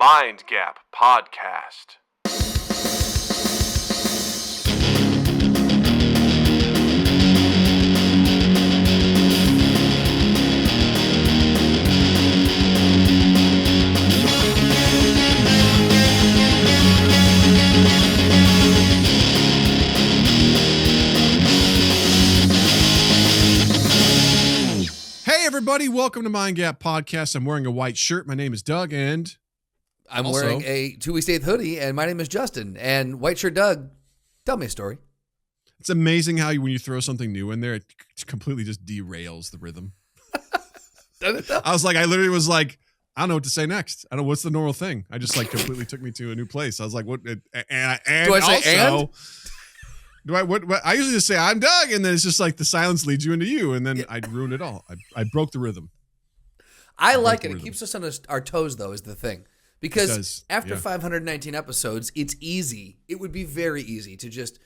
Mind Gap Podcast. Hey everybody, welcome to Mind Gap Podcast. I'm wearing a white shirt. My name is Doug, and I'm wearing a 2 Weeks 8th hoodie, and my name is Justin. And White Shirt Doug, tell me a story. It's amazing how when you throw something new in there, it completely just derails the rhythm. Doesn't it though? I literally was like, I don't know what to say next. I don't know what's the normal thing. I just completely took me to a new place. I was like, what? And Do I say also, and? do I? What? I usually just say I'm Doug, and then it's just like the silence leads you into you, and then I ruined it all. I broke the rhythm. I like it. It keeps us on our toes, though, is the thing. Because after 519 episodes, it's easy. It would be very easy to just,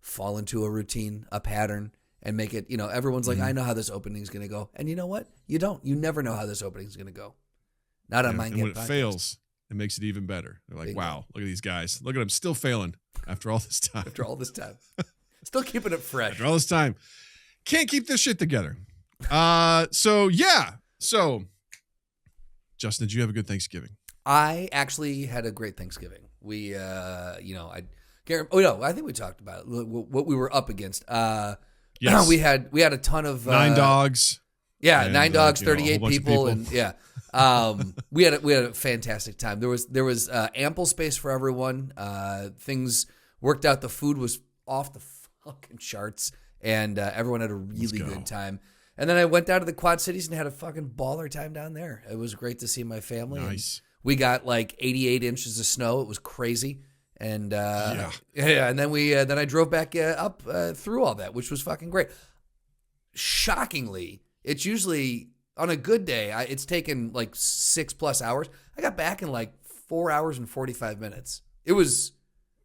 fall into a routine, a pattern, and make it, everyone's like, I know how this opening is going to go. And you know what? You don't. You never know how this opening is going to go. Not on Mind Gap Podcast. When it fails, it makes it even better. They're like, wow, look at these guys. Look at them still failing after all this time. Still keeping it fresh. After all this time. Can't keep this shit together. So, Justin, did you have a good Thanksgiving? I actually had a great Thanksgiving. We, I think we talked about it, what we were up against. Yes. We had a ton of 9 dogs. Yeah, and, 9 dogs, a 38 whole bunch of people, and we had a fantastic time. There was ample space for everyone. Things worked out. The food was off the fucking charts, and everyone had a really good time. And then I went down to the Quad Cities and had a fucking baller time down there. It was great to see my family. Nice. We got like 88 inches of snow. It was crazy. And and then I drove back up through all that, which was fucking great. Shockingly, it's usually on a good day, it's taken like 6+ hours. I got back in like 4 hours and 45 minutes. It was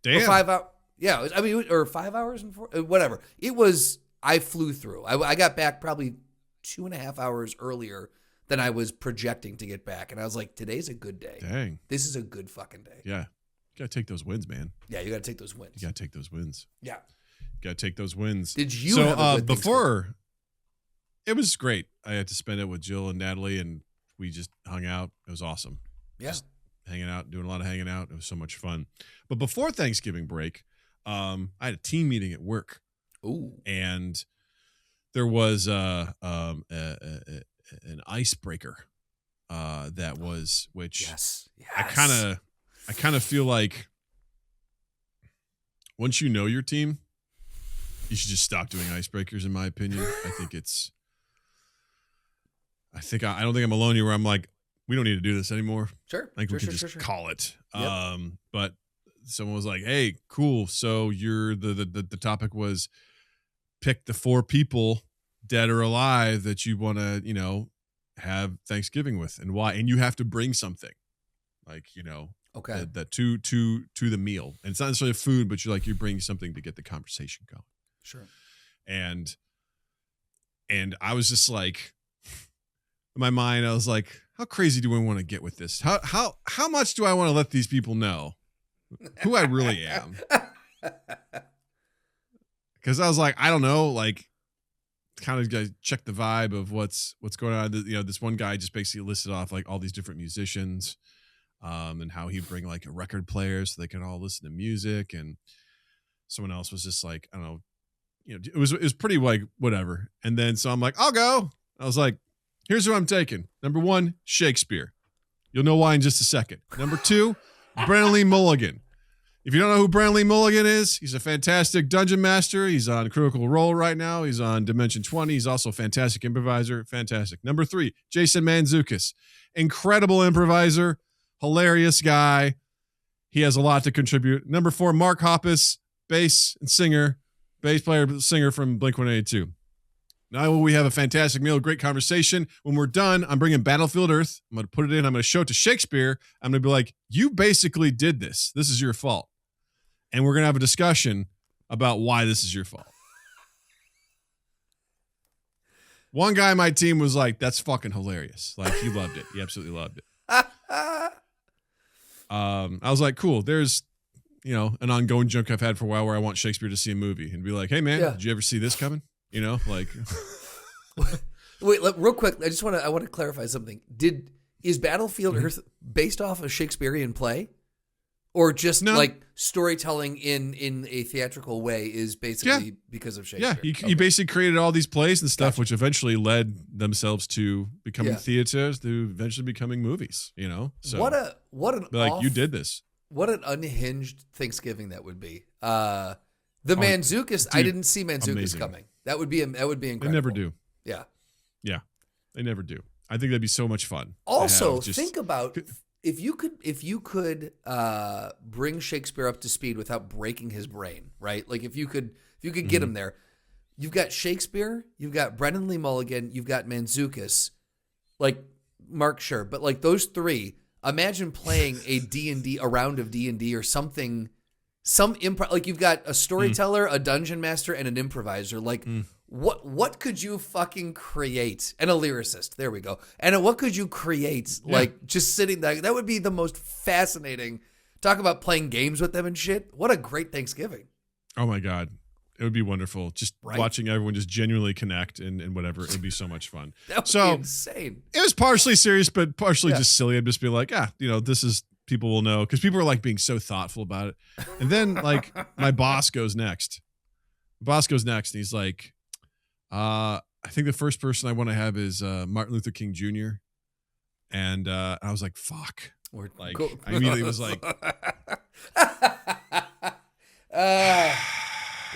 5 hours. Yeah, or 5 hours and whatever. It was. I flew through. I got back probably 2.5 hours earlier than I was projecting to get back. And I was like, today's a good day. Dang. This is a good fucking day. Yeah. You got to take those wins, man. Yeah, you got to take those wins. You got to take those wins. Yeah. You got to take those wins. Did you have a good before, it was great. I had to spend it with Jill and Natalie, and we just hung out. It was awesome. Yeah. Just hanging out, doing a lot of hanging out. It was so much fun. But before Thanksgiving break, I had a team meeting at work. Ooh. And there was an icebreaker which yes. I kind of feel like once you know your team, you should just stop doing icebreakers, in my opinion. I don't think I'm alone here where I'm like, we don't need to do this anymore. Sure. I think we can just call it. Yep. But someone was like, hey, cool. So the topic was pick the 4 people, dead or alive, that you want to, have Thanksgiving with, and why. And you have to bring something like, okay, that to the meal. And it's not necessarily food, but you're bringing something to get the conversation going. Sure. And I was just like, in my mind, I was like, how crazy do I want to get with this? How much do I want to let these people know who I really am? Because I was like, I don't know, like, kind of check the vibe of what's going on. This one guy just basically listed off like all these different musicians, and how he'd bring like a record player so they can all listen to music. And someone else was just like, I don't know, it was pretty like whatever. And then so I'm like, I'll go. I was like, here's who I'm taking. Number 1, Shakespeare. You'll know why in just a second. Number 2, Brennan Lee Mulligan. If you don't know who Brennan Lee Mulligan is, he's a fantastic dungeon master. He's on Critical Role right now. He's on Dimension 20. He's also a fantastic improviser. Fantastic. Number 3, Jason Mantzoukas. Incredible improviser. Hilarious guy. He has a lot to contribute. Number 4, Mark Hoppus, bass player, singer from Blink-182. Now we have a fantastic meal, great conversation. When we're done, I'm bringing Battlefield Earth. I'm going to put it in. I'm going to show it to Shakespeare. I'm going to be like, you basically did this. This is your fault. And we're going to have a discussion about why this is your fault. One guy on my team was like, that's fucking hilarious. Like, he loved it. He absolutely loved it. I was like, cool. There's, an ongoing joke I've had for a while where I want Shakespeare to see a movie and be like, hey man, did you ever see this coming? Like. Wait, real quick. I want to clarify something. Is Battlefield Earth based off a Shakespearean play? Or just like storytelling in a theatrical way is basically because of Shakespeare? Yeah, he basically created all these plays and stuff, which eventually led themselves to becoming theaters, to eventually becoming movies. So you did this. What an unhinged Thanksgiving that would be. The Manzukis, I didn't see Manzukis coming. That would be incredible. They never do. Yeah, they never do. I think that'd be so much fun. Also, think about. If you could bring Shakespeare up to speed without breaking his brain, right? Like if you could get him there, you've got Shakespeare, you've got Brendan Lee Mulligan, you've got Manzukis, like Mark, sure, but like those three, imagine playing a round of D&D or something, some improv. Like you've got a storyteller, a dungeon master, and an improviser. Like what could you fucking create? And a lyricist. There we go. And what could you create? Yeah. Like just sitting there. That would be the most fascinating. Talk about playing games with them and shit. What a great Thanksgiving. Oh my God. It would be wonderful. Just watching everyone just genuinely connect and whatever. It would be so much fun. That would be insane. It was partially serious, but partially just silly. I'd just be like, this is, people will know. Because people are like being so thoughtful about it. And then like my boss goes next. And he's like, I think the first person I want to have is Martin Luther King Jr. And I was like, fuck. I immediately was like,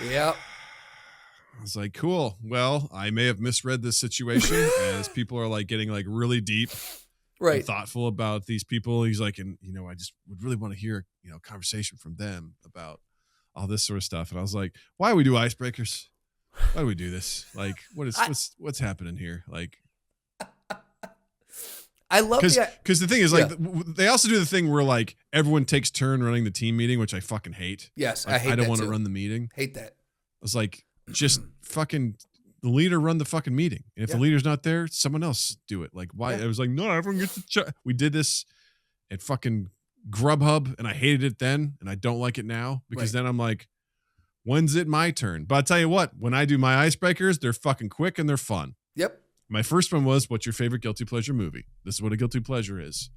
yep. I was like, cool. Well, I may have misread this situation as people are like getting like really deep, and thoughtful about these people. He's like, and I just would really want to hear, a conversation from them about all this sort of stuff. And I was like, why do we do icebreakers? Why do we do this? Like, what's happening here? Like, I love because the thing is like they also do the thing where like everyone takes turn running the team meeting, which I fucking hate. Yes, like, I hate. I don't want to run the meeting. Hate that. I was like, just fucking the leader run the fucking meeting. And if the leader's not there, someone else do it. Like, why? I was like, no, everyone gets to we did this at fucking Grubhub, and I hated it then, and I don't like it now because then I'm like, when's it my turn? But I'll tell you what, when I do my icebreakers, they're fucking quick and they're fun. Yep. My first one was, what's your favorite guilty pleasure movie? This is what a guilty pleasure is.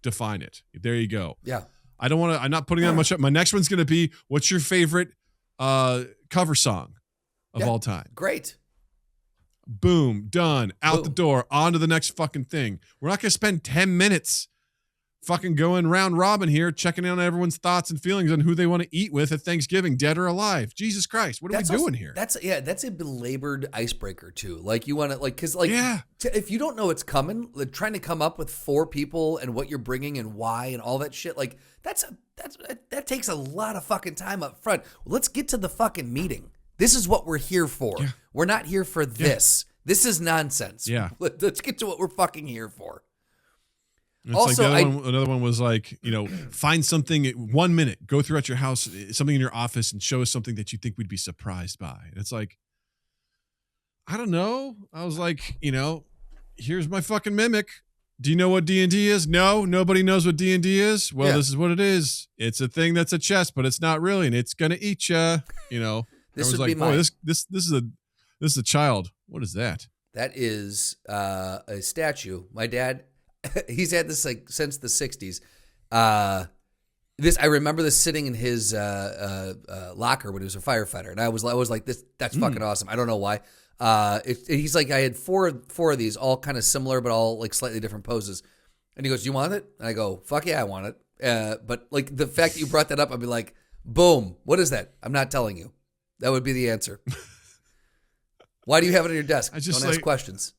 Define it. There you go. Yeah. I'm not putting that much up. My next one's going to be, what's your favorite cover song of all time? Great. Boom. Done. Out the door. On to the next fucking thing. We're not going to spend 10 minutes fucking going round robin here, checking in on everyone's thoughts and feelings on who they want to eat with at Thanksgiving, dead or alive. Jesus Christ, what are we doing here? That's a belabored icebreaker too. Like you want to because if you don't know it's coming, like trying to come up with 4 people and what you're bringing and why and all that shit, like that takes a lot of fucking time up front. Let's get to the fucking meeting. This is what we're here for. Yeah. We're not here for this. This is nonsense. Yeah. Let's get to what we're fucking here for. It's also, like another one was like, find something 1 minute, go throughout your house, something in your office and show us something that you think we'd be surprised by. And it's like, I don't know. I was like, here's my fucking mimic. Do you know what D&D is? No, nobody knows what D&D is. Well, this is what it is. It's a thing that's a chest, but it's not really, and it's going to eat you, This I was would like, be my, this is a child. What is that? That is a statue. My dad, he's had this like since the 60s. I remember this sitting in his locker when he was a firefighter, and I was like, that's fucking awesome. I don't know why. He's like, I had four of these, all kind of similar, but all like slightly different poses. And he goes, "You want it?" And I go, "Fuck yeah, I want it." But like the fact that you brought that up, I'd be like, "Boom, what is that?" I'm not telling you. That would be the answer. Why do you have it on your desk? Don't ask questions.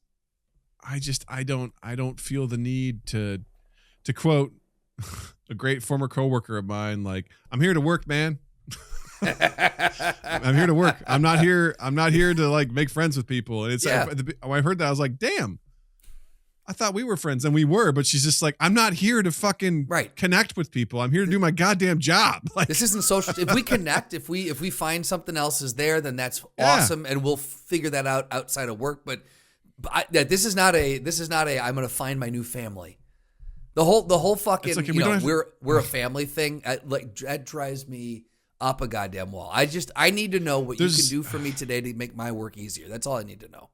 I don't feel the need to quote a great former coworker of mine, like, I'm here to work, man. I'm here to work. I'm not here to like make friends with people. And it's when I heard that, I was like, damn, I thought we were friends, and we were, but she's just like, I'm not here to fucking connect with people. I'm here to do my goddamn job. Like, this isn't social. If we connect, if we find something else is there, then that's awesome, and we'll figure that out outside of work. But this is not a I'm going to find my new family. The whole fucking, like, we're a family thing. That drives me up a goddamn wall. I need to know what you can do for me today to make my work easier. That's all I need to know.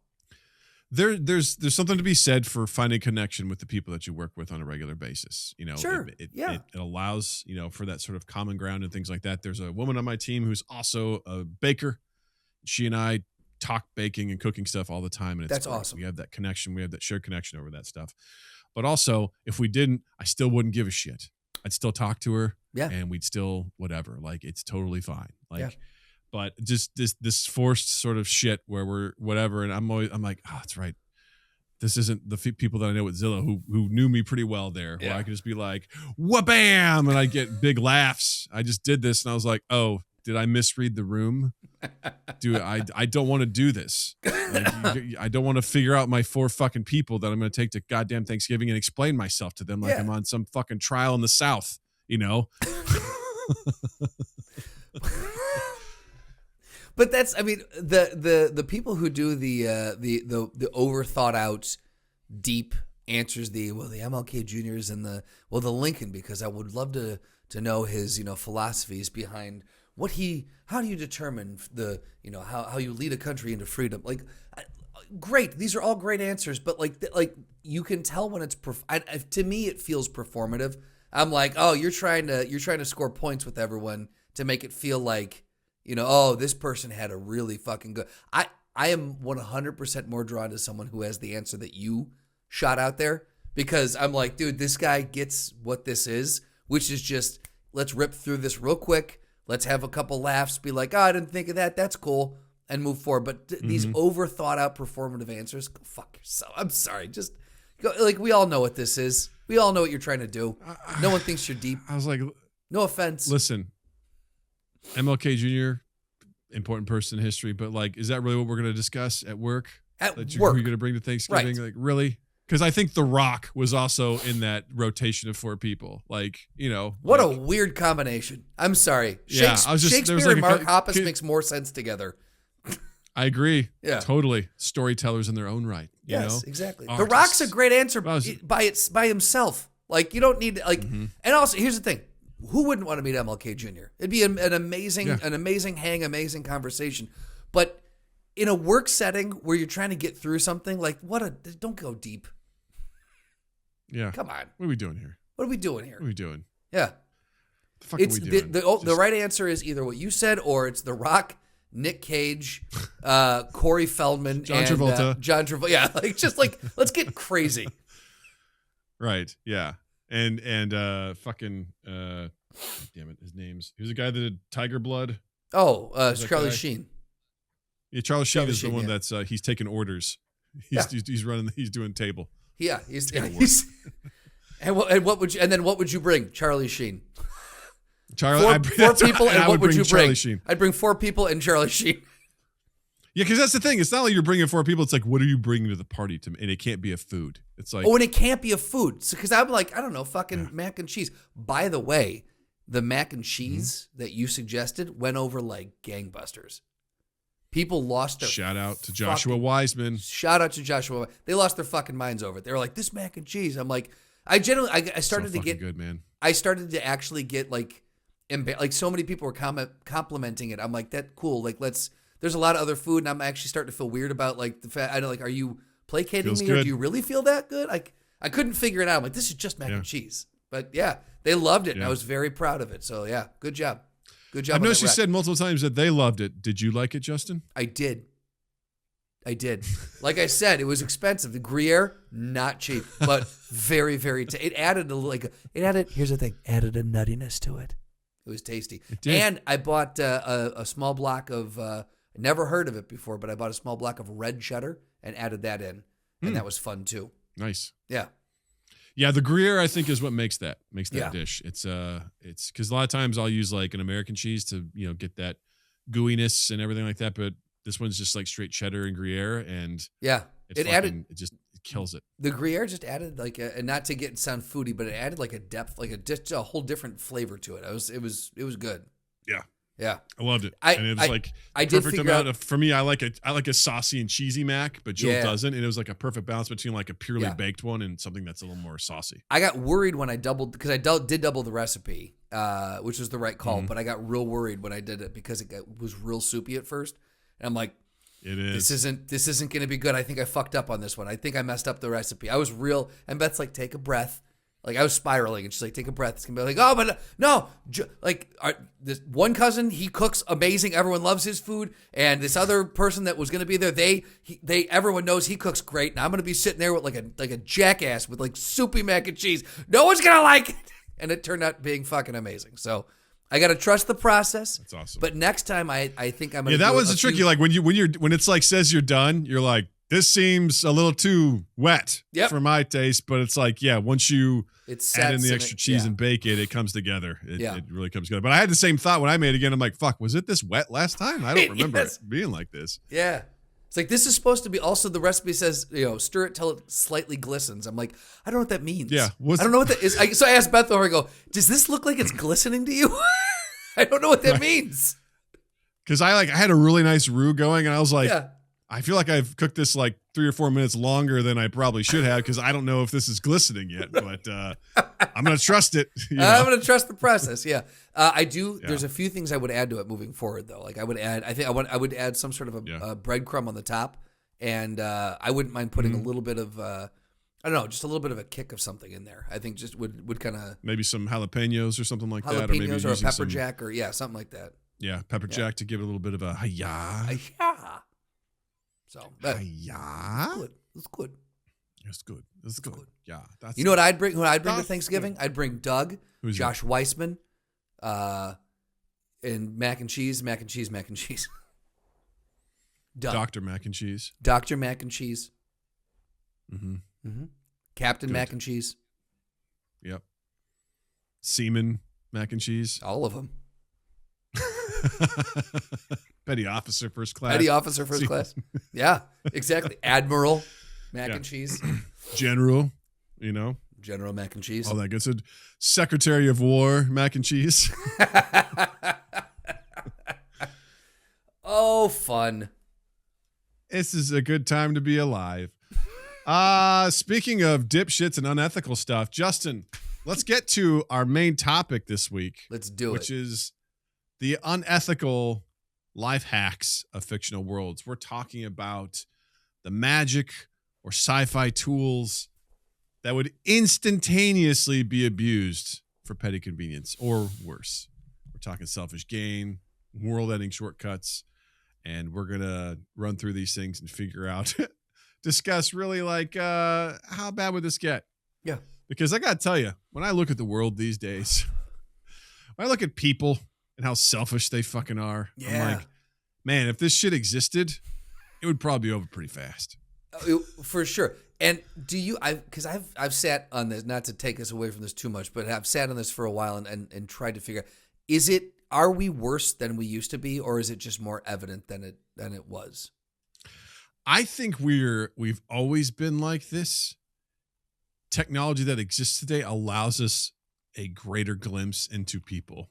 There's something to be said for finding connection with the people that you work with on a regular basis. Sure. It allows, for that sort of common ground and things like that. There's a woman on my team who's also a baker. She and I talk baking and cooking stuff all the time. And that's awesome. We have that connection. We have that shared connection over that stuff. But also, if we didn't, I still wouldn't give a shit. I'd still talk to her. Yeah. And we'd still whatever. Like, it's totally fine. But just this forced sort of shit where we're whatever, and I'm like, that's right. This isn't the people that I know at Zillow who knew me pretty well there. Yeah. Where I could just be like, wha-bam, and I get big laughs. I just did this, and I was like, oh, did I misread the room? Dude, I don't want to do this. I don't want to figure out my 4 fucking people that I'm going to take to goddamn Thanksgiving and explain myself to them like I'm on some fucking trial in the South, But that's, the people who do the over thought out deep answers, the MLK Jr.'s and the Lincoln, because I would love to know his philosophies behind how do you determine how you lead a country into freedom. Like, great, these are all great answers, but like you can tell when it's to me it feels performative. I'm like, oh, you're trying to score points with everyone to make it feel like, oh, this person had a really fucking good. I am 100% more drawn to someone who has the answer that you shot out there, because I'm like, dude, this guy gets what this is, which is just, let's rip through this real quick. Let's have a couple laughs, be like, oh, I didn't think of that. That's cool. And move forward. But these over thought out performative answers, go fuck yourself. I'm sorry. Just go, like, we all know what this is. We all know what you're trying to do. No one thinks you're deep. I was like, no offense. Listen, MLK Jr., important person in history, but like, is that really what we're going to discuss at work? At work. You're going to bring to Thanksgiving? Right. Like, really? Because I think The Rock was also in that rotation of 4 people. Like, what a weird combination. I'm sorry. Yeah, Shakespeare and Mark Hoppus makes more sense together. I agree. Yeah. Totally. Storytellers in their own right. Yes, exactly. Artists. The Rock's a great answer by himself. Like, you don't need and also, here's the thing. Who wouldn't want to meet MLK Jr.? It'd be an amazing hang, amazing conversation. But in a work setting where you're trying to get through something, like, don't go deep. Yeah. Come on. What are we doing here? What are we doing here? What are we doing? Yeah. The fuck are we doing? The right answer is either what you said, or it's The Rock, Nick Cage, Corey Feldman, John Travolta. John Travolta. Yeah, let's get crazy. Right. Yeah. And fucking damn it, his name's, he was the guy that did Tiger Blood. Oh, it's Charlie Sheen. Yeah, Charlie Sheen is the one that's he's taking orders. He's running. He's doing table. Yeah, and what would you bring? Charlie Sheen. Four people, and what would you bring? I'd bring 4 people and Charlie Sheen. Yeah, because that's the thing. It's not like you're bringing 4 people. It's like, what are you bringing to the party? And it can't be a food. It's like, and it can't be a food. Because I'm like, I don't know, fucking mac and cheese. By the way, the mac and cheese that you suggested went over like gangbusters. People lost their shout out to Joshua Wiseman. Shout out to Joshua. They lost their fucking minds over it. They were like, this mac and cheese. I'm like, I started to get good, man. I started to actually get like so many people were complimenting it. I'm like, that cool. Like, there's a lot of other food, and I'm actually starting to feel weird about like the fact. I know, like, are you placating Feels me, good. or do you really feel that good? Like, I couldn't figure it out. I'm like, this is just mac and cheese. But yeah, they loved it, and I was very proud of it. So yeah, good job. Good job. I know she said multiple times that they loved it. Did you like it, Justin? I did. Like I said, it was expensive. The Gruyere, not cheap, but very, very. It added here's the thing. Added a nuttiness to it. It was tasty. It did. And I bought a small block of. Never heard of it before, but I bought a small block of red cheddar and added that in, and that was fun too. Nice. Yeah. Yeah, the Gruyere I think is what makes that Yeah. dish. It's because a lot of times I'll use like an American cheese to get that gooiness and everything like that, but this one's just like straight cheddar and Gruyere, and yeah, it kills it. The Gruyere just added like and not to sound foodie, but it added like a depth, like a whole different flavor to it. It was good. Yeah, Yeah. I loved it. And it was like perfect amount of, for me, I like a saucy and cheesy mac, but Jill doesn't. And it was like a perfect balance between like a purely baked one and something that's a little more saucy. I got worried when I doubled, because I did double the recipe, which was the right call, but I got real worried when I did it because it was real soupy at first. And I'm like, this isn't going to be good. I think I fucked up on this one. I think I messed up the recipe. I was real. And Beth's like, take a breath. Like, I was spiraling, and she's like, take a breath. It's going to be like, oh, but no. Like, this one cousin, he cooks amazing. Everyone loves his food. And this other person that was going to be there, everyone knows he cooks great. And I'm going to be sitting there with like a jackass with like soupy mac and cheese. No one's going to like it. And it turned out being fucking amazing. So I got to trust the process. That's awesome. But next time, I think I'm going to that was tricky. Like, when it's like says you're done, you're like, this seems a little too wet for my taste, but it's like, once you add in the extra cheese and bake it, it comes together. It really comes together. But I had the same thought when I made it again. I'm like, fuck, was it this wet last time? I don't remember it being like this. Yeah. It's like, this is supposed to be, also the recipe says, stir it till it slightly glistens. I'm like, I don't know what that means. Yeah. I don't know what that is. So I asked Beth over, I go, does this look like it's glistening to you? I don't know what that means. Because I had a really nice roux going, and I was like, I feel like I've cooked this like 3 or 4 minutes longer than I probably should have, because I don't know if this is glistening yet, but I'm going to trust it. I'm going to trust the process. Yeah. I do. Yeah. There's a few things I would add to it moving forward, though. Like, I would add some sort of a breadcrumb on the top, and I wouldn't mind putting a little bit of, I don't know, just a little bit of a kick of something in there. I think just would kind of. Maybe some jalapenos or something like that. Or maybe a pepper jack or something like that. Yeah. Pepper jack to give it a little bit of a hi-ya. So, it's good. It's good. Yeah, that's. You know what I'd bring? Who I'd bring to Thanksgiving? I'd bring Doug, Josh Weissman, and mac and cheese. Doug. Dr. Mac and Cheese. Dr. Mac and Cheese. Mm-hmm. Captain Good. Mac and Cheese. Yep. Seaman Mac and Cheese. All of them. Petty Officer First Class. Petty Officer First Class. Yeah, exactly. Admiral Mac and Cheese. General, General Mac and Cheese. All that good. So, Secretary of War Mac and Cheese. Oh, fun. This is a good time to be alive. Speaking of dipshits and unethical stuff, Justin, let's get to our main topic this week. Let's do it. Which is the unethical life hacks of fictional worlds. We're talking about the magic or sci-fi tools that would instantaneously be abused for petty convenience or worse. We're talking selfish gain, world-ending shortcuts, and we're going to run through these things and figure out, discuss really like how bad would this get? Yeah. Because I got to tell you, when I look at the world these days, when I look at people and how selfish they fucking are. Yeah. I'm like, man, if this shit existed, it would probably be over pretty fast. For sure. And do you, because I've sat on this, not to take us away from this too much, but I've sat on this for a while and tried to figure out, are we worse than we used to be, or is it just more evident than it was? I think we've always been like this. Technology that exists today allows us a greater glimpse into people,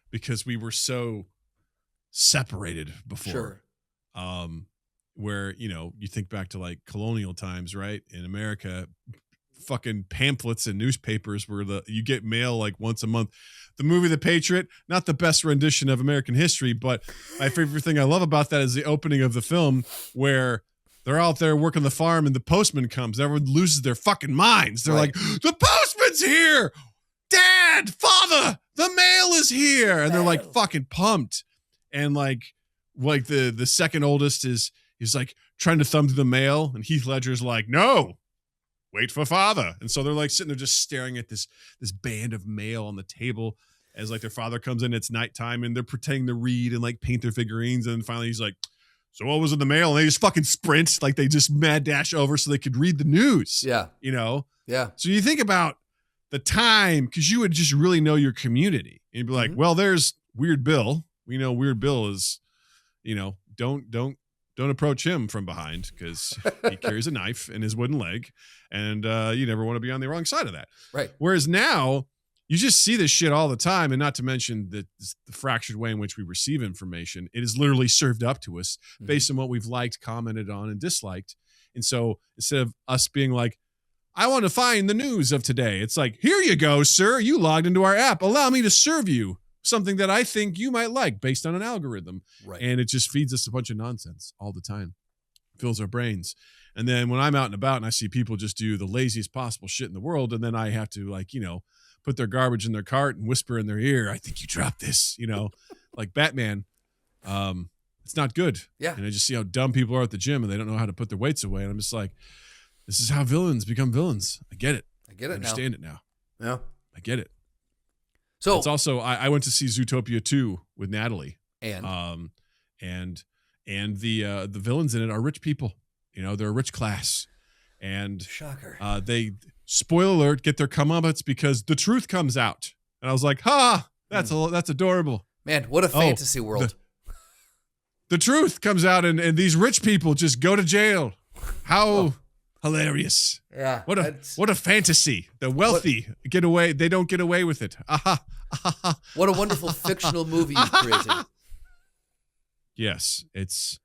because we were so separated before. Sure. Where, you think back to like colonial times, right? In America, fucking pamphlets and newspapers were you get mail like once a month. The movie The Patriot, not the best rendition of American history, but my favorite thing I love about that is the opening of the film where they're out there working the farm and the postman comes. Everyone loses their fucking minds. They're like, the postman's here! Dad! Father! The mail is here! And they're like fucking pumped. And like the second oldest is like trying to thumb through the mail, and Heath Ledger's like, no, wait for father. And so they're like sitting there just staring at this band of mail on the table as like their father comes in. It's nighttime, and they're pretending to read and like paint their figurines. And then finally he's like, so what was in the mail? And they just fucking sprint, like they just mad dash over so they could read the news. Yeah. Yeah. So you think about the time, because you would just really know your community. And you'd be like, well, there's Weird Bill. We know Weird Bill is, don't approach him from behind, because he carries a knife in his wooden leg, and you never want to be on the wrong side of that. Right. Whereas now you just see this shit all the time, and not to mention the fractured way in which we receive information. It is literally served up to us based on what we've liked, commented on, and disliked. And so instead of us being like, I want to find the news of today, it's like, here you go, sir. You logged into our app. Allow me to serve you something that I think you might like based on an algorithm. Right. And it just feeds us a bunch of nonsense all the time. Fills our brains. And then when I'm out and about and I see people just do the laziest possible shit in the world, and then I have to, like, you know, put their garbage in their cart and whisper in their ear, I think you dropped this, you know, like Batman. It's not good. Yeah. And I just see how dumb people are at the gym and they don't know how to put their weights away. And I'm just like, this is how villains become villains. I get it. I get it. I understand it now. Yeah. I get it. So it's also, I went to see Zootopia 2 with Natalie. And the villains in it are rich people. You know, they're a rich class. And shocker. They, spoiler alert, get their comeuppance because the truth comes out. And I was like, that's adorable. Man, what a fantasy world. The truth comes out and these rich people just go to jail. How hilarious. Yeah. What a fantasy. The wealthy get away. They don't get away with it. What a wonderful fictional movie you've created. Yes. It's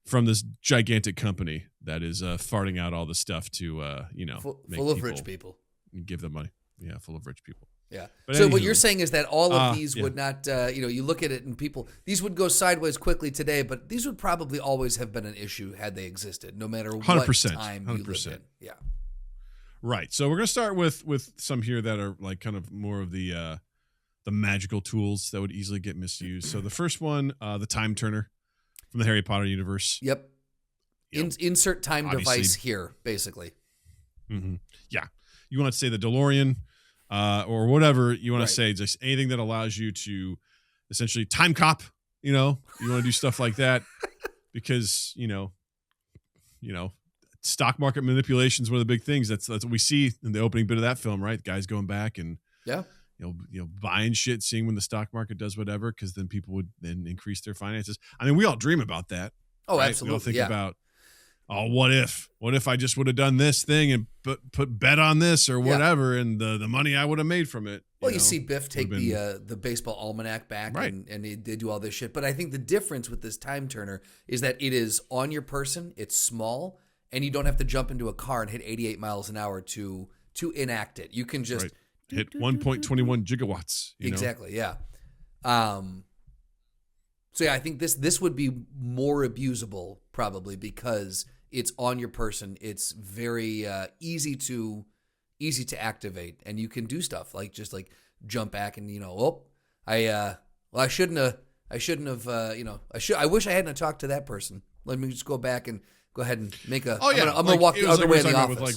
from this gigantic company that is farting out all the stuff to, full of rich people. Give them money. Yeah, full of rich people. Yeah. But so anywho, what you're saying is that all of these would not, you look at it and these would go sideways quickly today, but these would probably always have been an issue had they existed, no matter what 100%, time you lived in. Yeah. Right. So we're going to start with some here that are like kind of more of the magical tools that would easily get misused. So the first one, the time turner from the Harry Potter universe. Yep. Insert time device here, basically. Mm-hmm. Yeah. You want to say the DeLorean, or whatever you want to say, just anything that allows you to essentially time cop, you want to do stuff like that because, stock market manipulation is one of the big things. That's what we see in the opening bit of that film, right? Guys going back and, buying shit, seeing when the stock market does whatever, because then people would then increase their finances. I mean, we all dream about that. Oh, right? absolutely. We all think about, what if I just would have done this thing and put bet on this or whatever, and the money I would have made from it. Well, you see Biff take the baseball almanac back, right, and they do all this shit. But I think the difference with this time turner is that it is on your person, it's small, and you don't have to jump into a car and hit 88 miles an hour to enact it. You can just hit 1.21 gigawatts. Exactly, yeah. So yeah, I think this would be more abusable probably because it's on your person. It's very easy to activate, and you can do stuff like just like jump back and I shouldn't have. I wish I hadn't talked to that person. Let me just go back and go ahead and make a. I'm gonna walk the other way in the office. With like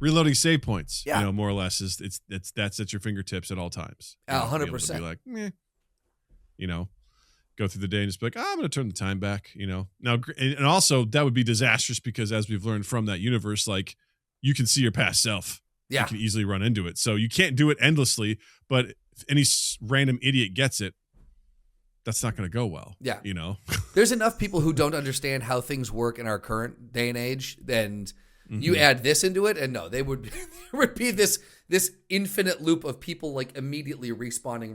reloading save points. Yeah. More or less is that's at your fingertips at all times. 100%. Be like, meh. Go through the day and just be like, I'm going to turn the time back. Now, and also that would be disastrous because as we've learned from that universe, like you can see your past self. Yeah. You can easily run into it. So you can't do it endlessly, but if any random idiot gets it, that's not going to go well. Yeah. There's enough people who don't understand how things work in our current day and age. And you add this into it, and no, there would be this infinite loop of people like immediately respawning,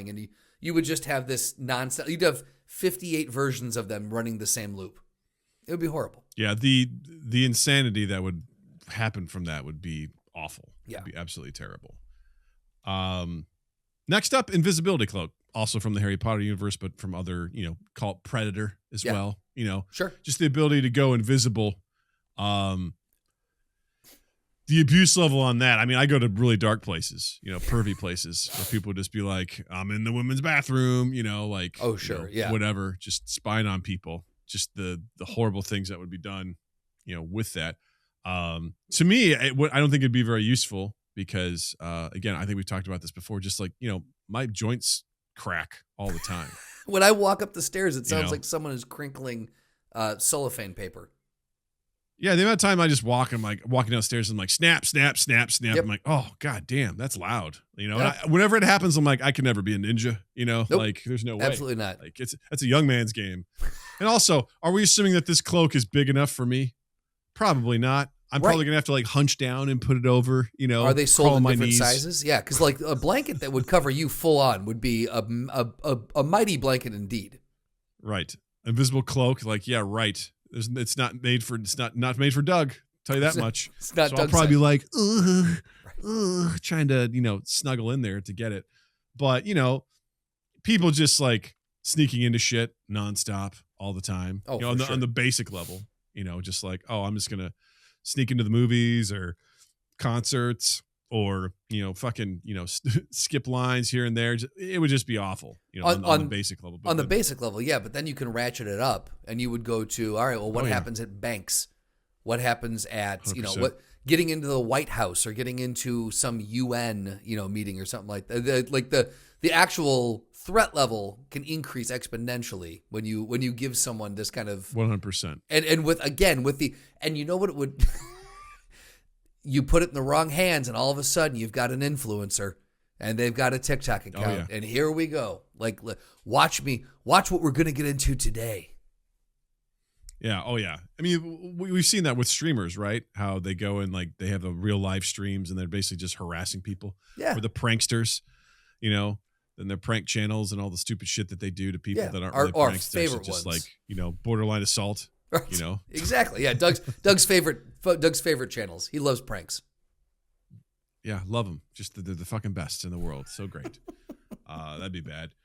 and you would just have this nonsense. You'd have 58 versions of them running the same loop. It would be horrible. Yeah, the insanity that would happen from that would be awful. Yeah, it'd be absolutely terrible. Next up, Invisibility Cloak, also from the Harry Potter universe, but from other, call it Predator as well. Sure, just the ability to go invisible. The abuse level on that. I mean, I go to really dark places, pervy places where people would just be like, I'm in the women's bathroom, oh, sure. Yeah. Whatever, just spying on people, just the horrible things that would be done, with that. To me, I don't think it'd be very useful because, again, I think we've talked about this before, just like, my joints crack all the time. When I walk up the stairs, it sounds like someone is crinkling cellophane paper. Yeah, the amount of time I just walk, I'm like walking downstairs and I'm like, snap, snap, snap, snap. Yep. I'm like, oh, God damn, that's loud. Yeah. And whenever it happens, I'm like, I can never be a ninja, Nope. like there's no way. Absolutely not. Like that's a young man's game. And also, are we assuming that this cloak is big enough for me? Probably not. I'm probably gonna have to like hunch down and put it over. Are they sold in different knees. sizes? Yeah, because like a blanket that would cover you full on would be a mighty blanket indeed. Right, invisible cloak. Like, yeah, right. It's not made for Doug. Tell you that much. It's not. So Doug I'll probably size. be like, trying to snuggle in there to get it. But people just like sneaking into shit nonstop all the time. Oh, on the basic level. Just like, oh, I'm just gonna sneak into the movies or concerts or fucking skip lines here and there. It would just be awful. On the basic level. On the basic level, yeah. But then you can ratchet it up, and you would go to, all right. Well, what happens at banks? What happens at 100%. what getting into the White House or getting into some UN meeting or something like that? The actual threat level can increase exponentially when you give someone this kind of 100%. And you know what it would. You put it in the wrong hands, and all of a sudden you've got an influencer, and they've got a TikTok account, and here we go. Like, watch what we're gonna get into today. Yeah. Oh yeah. I mean, we've seen that with streamers, right? How they go and like they have the real live streams, and they're basically just harassing people. Yeah. Or the pranksters, and their prank channels and all the stupid shit that they do to people that aren't really our pranks. favorite just ones. like borderline assault. Right. Exactly. Yeah. Doug's favorite channels. He loves pranks. Yeah, love them. Just the fucking best in the world. So great. That'd be bad.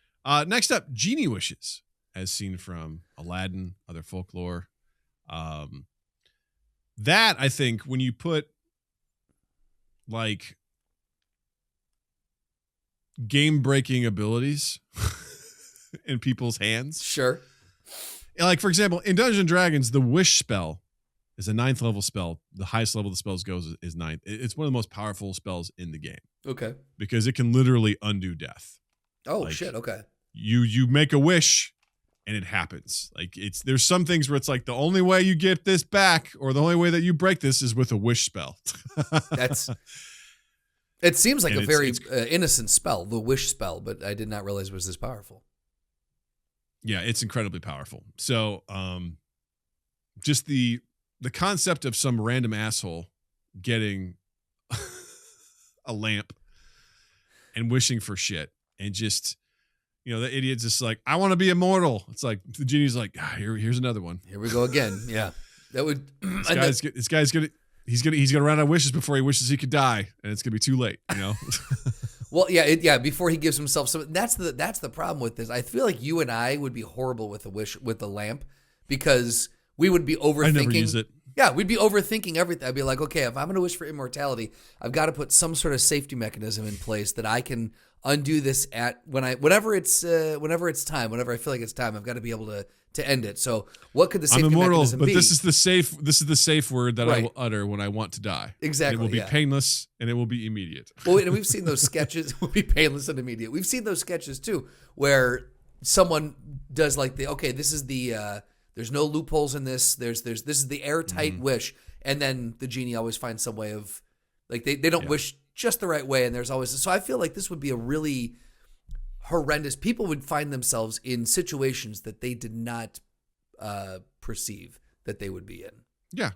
Next up, Genie Wishes, as seen from Aladdin, other folklore. That I think when you put like game-breaking abilities in people's hands. Sure. Like, for example, in Dungeons and Dragons, the Wish spell is a 9th level spell. The highest level the spells goes is 9th. It's one of the most powerful spells in the game. Okay. Because it can literally undo death. Oh, like, shit. Okay. You make a wish and it happens. Like, there's some things where it's like the only way you get this back or the only way that you break this is with a wish spell. It seems like a very innocent spell, the wish spell, but I did not realize it was this powerful. Yeah, it's incredibly powerful. So, just the concept of some random asshole getting a lamp and wishing for shit, and just the idiot's just like, I want to be immortal. It's like the genie's like, here's another one. Here we go again. Yeah, that would. This guy's gonna he's gonna run out of wishes before he wishes he could die, and it's gonna be too late. Well, yeah. Before he gives himself some, that's the problem with this. I feel like you and I would be horrible with the lamp, because we would be overthinking. I never use it. Yeah, we'd be overthinking everything. I'd be like, okay, if I'm going to wish for immortality, I've got to put some sort of safety mechanism in place that I can undo this at whenever it's time. Whenever I feel like it's time, I've got to be able to end it. So, what could the safety mechanism be? But this is the safe word that I will utter when I want to die. Exactly. And it will be painless and it will be immediate. Well, and we've seen those sketches. It will be painless and immediate. We've seen those sketches too, where someone does like this is the there's no loopholes in this. This is the airtight wish, and then the genie always finds some way of, like, they don't wish just the right way, and there's always. So I feel like this would be a really horrendous. People would find themselves in situations that they did not perceive that they would be in. Yeah,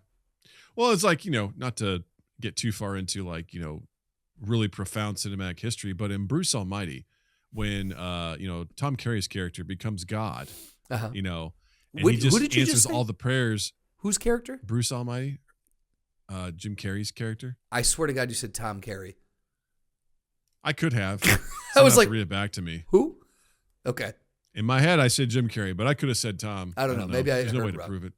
well, it's like, not to get too far into like really profound cinematic history, but in Bruce Almighty, when Tom Carey's character becomes God, and he just answers all the prayers. Whose character? Bruce Almighty. Jim Carrey's character. I swear to God, you said Tom Carey. I could have. I was like, read it back to me. Who? Okay. In my head, I said Jim Carrey, but I could have said Tom. I don't know. Maybe There's no way to prove it.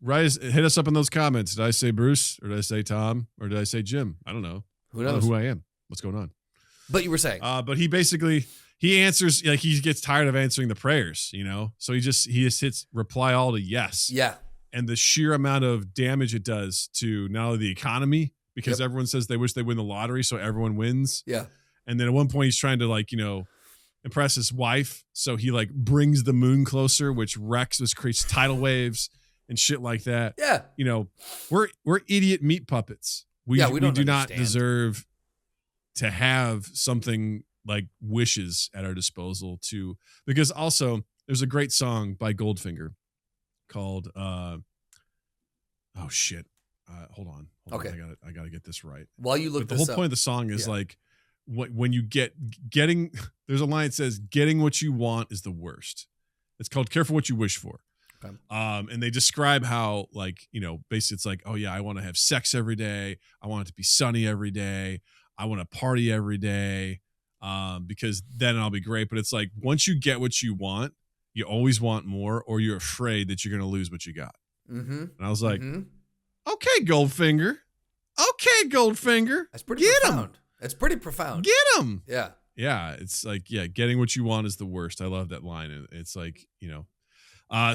Rise, hit us up in those comments. Did I say Bruce, or did I say Tom, or did I say Jim? I don't know. Who knows? I don't know who I am. What's going on? But you were saying. But he basically. He answers, like, he gets tired of answering the prayers, so he just hits reply all to yes. Yeah. And the sheer amount of damage it does to not only the economy, because everyone says they wish they win the lottery, so everyone wins. Yeah. And then at one point he's trying to impress his wife, so he brings the moon closer, which creates tidal waves and shit like that. Yeah. We're idiot meat puppets. We do not deserve to have something like wishes at our disposal because also there's a great song by Goldfinger called hold on. Okay. I gotta get this right. While you look but the this whole up, point of the song is like when you getting there's a line that says getting what you want is the worst. It's called Careful What You Wish For. Okay. And they describe how, like, you know, basically it's like, oh yeah, I want to have sex every day. I want it to be sunny every day. I want to party every day. Because then I'll be great. But it's like, once you get what you want, you always want more, or you're afraid that you're going to lose what you got. Mm-hmm. And I was like, okay, Goldfinger. Okay, Goldfinger. That's pretty profound. That's pretty profound. Get him. Yeah. Yeah. It's like, yeah, getting what you want is the worst. I love that line. And it's like, you know,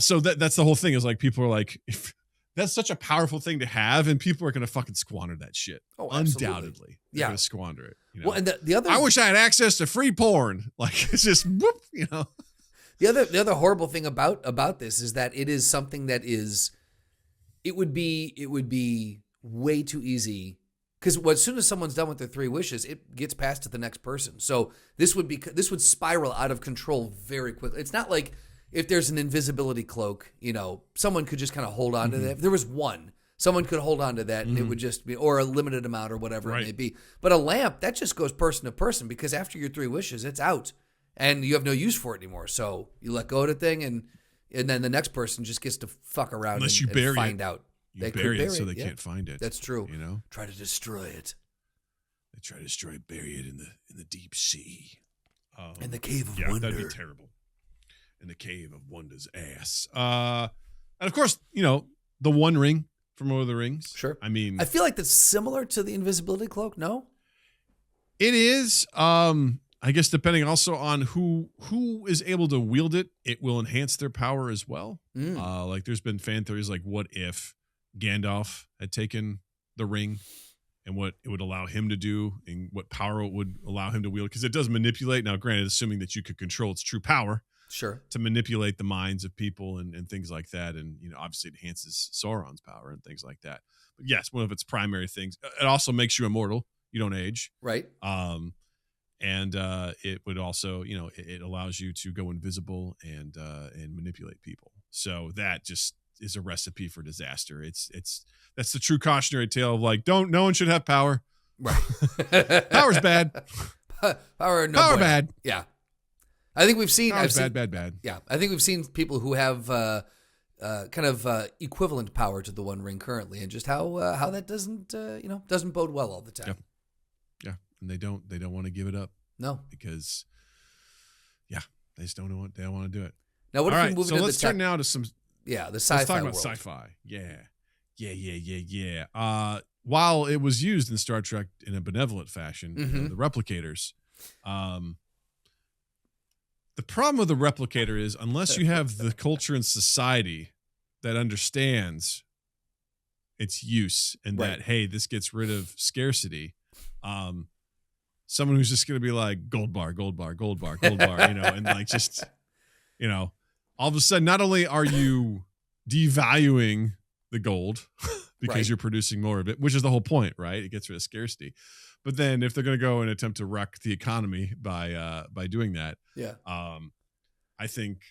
so that's the whole thing is like, people are like, if that's such a powerful thing to have, and people are going to fucking squander that shit. Oh, absolutely. Undoubtedly. They're going to squander it. You know? Well, and the other, I wish I had access to free porn. Like, it's just, whoop, you know. The other horrible thing about this is that it is something that is, it would be way too easy, because as soon as someone's done with their 3 wishes, it gets passed to the next person. So this would spiral out of control very quickly. It's not like if there's an invisibility cloak, you know, someone could just kind of hold on to that. If there was one, someone could hold on to that, and it would just be, or a limited amount or whatever it may be. But a lamp, that just goes person to person, because after your 3 wishes, it's out. And you have no use for it anymore. So you let go of the thing, and then the next person just gets to fuck around unless and find out. You bury it so they can't find it. That's true. You know, try to destroy it. They try to destroy it, bury it in the deep sea. In the cave of wonder. That'd be terrible. In the cave of wonder's ass. And of course, you know, the One Ring from Lord of the Rings. Sure. I mean, I feel like that's similar to the invisibility cloak. No, it is. I guess depending also on who is able to wield it, it will enhance their power as well. Like there's been fan theories like, what if Gandalf had taken the ring and what it would allow him to do and what power it would allow him to wield? Because it does manipulate. Now, granted, assuming that you could control its true power. Sure. To manipulate the minds of people and things like that. And, you know, obviously it enhances Sauron's power and things like that. But yes, one of its primary things. It also makes you immortal. You don't age. Right. And it would also, you know, it allows you to go invisible and manipulate people. So that just is a recipe for disaster. That's the true cautionary tale of like, no one should have power. Right. Power's bad. Power bad. Yeah. I think we've seen bad. Yeah. I think we've seen people who have kind of equivalent power to the One Ring currently, and just how that doesn't bode well all the time. Yeah. And they don't want to give it up. No. Because they just don't want to do it. Now what if we move so into let's turn now to some the sci-fi let's talk about world. sci-fi. Yeah. While it was used in Star Trek in a benevolent fashion, the replicators, the problem with the replicator is unless you have the culture and society that understands its use and that, hey, this gets rid of scarcity, someone who's just going to be like gold bar, you know, and like just, you know, all of a sudden, not only are you devaluing the gold because you're producing more of it, which is the whole point, right? It gets rid of scarcity. But then if they're going to go and attempt to wreck the economy by doing that, I think,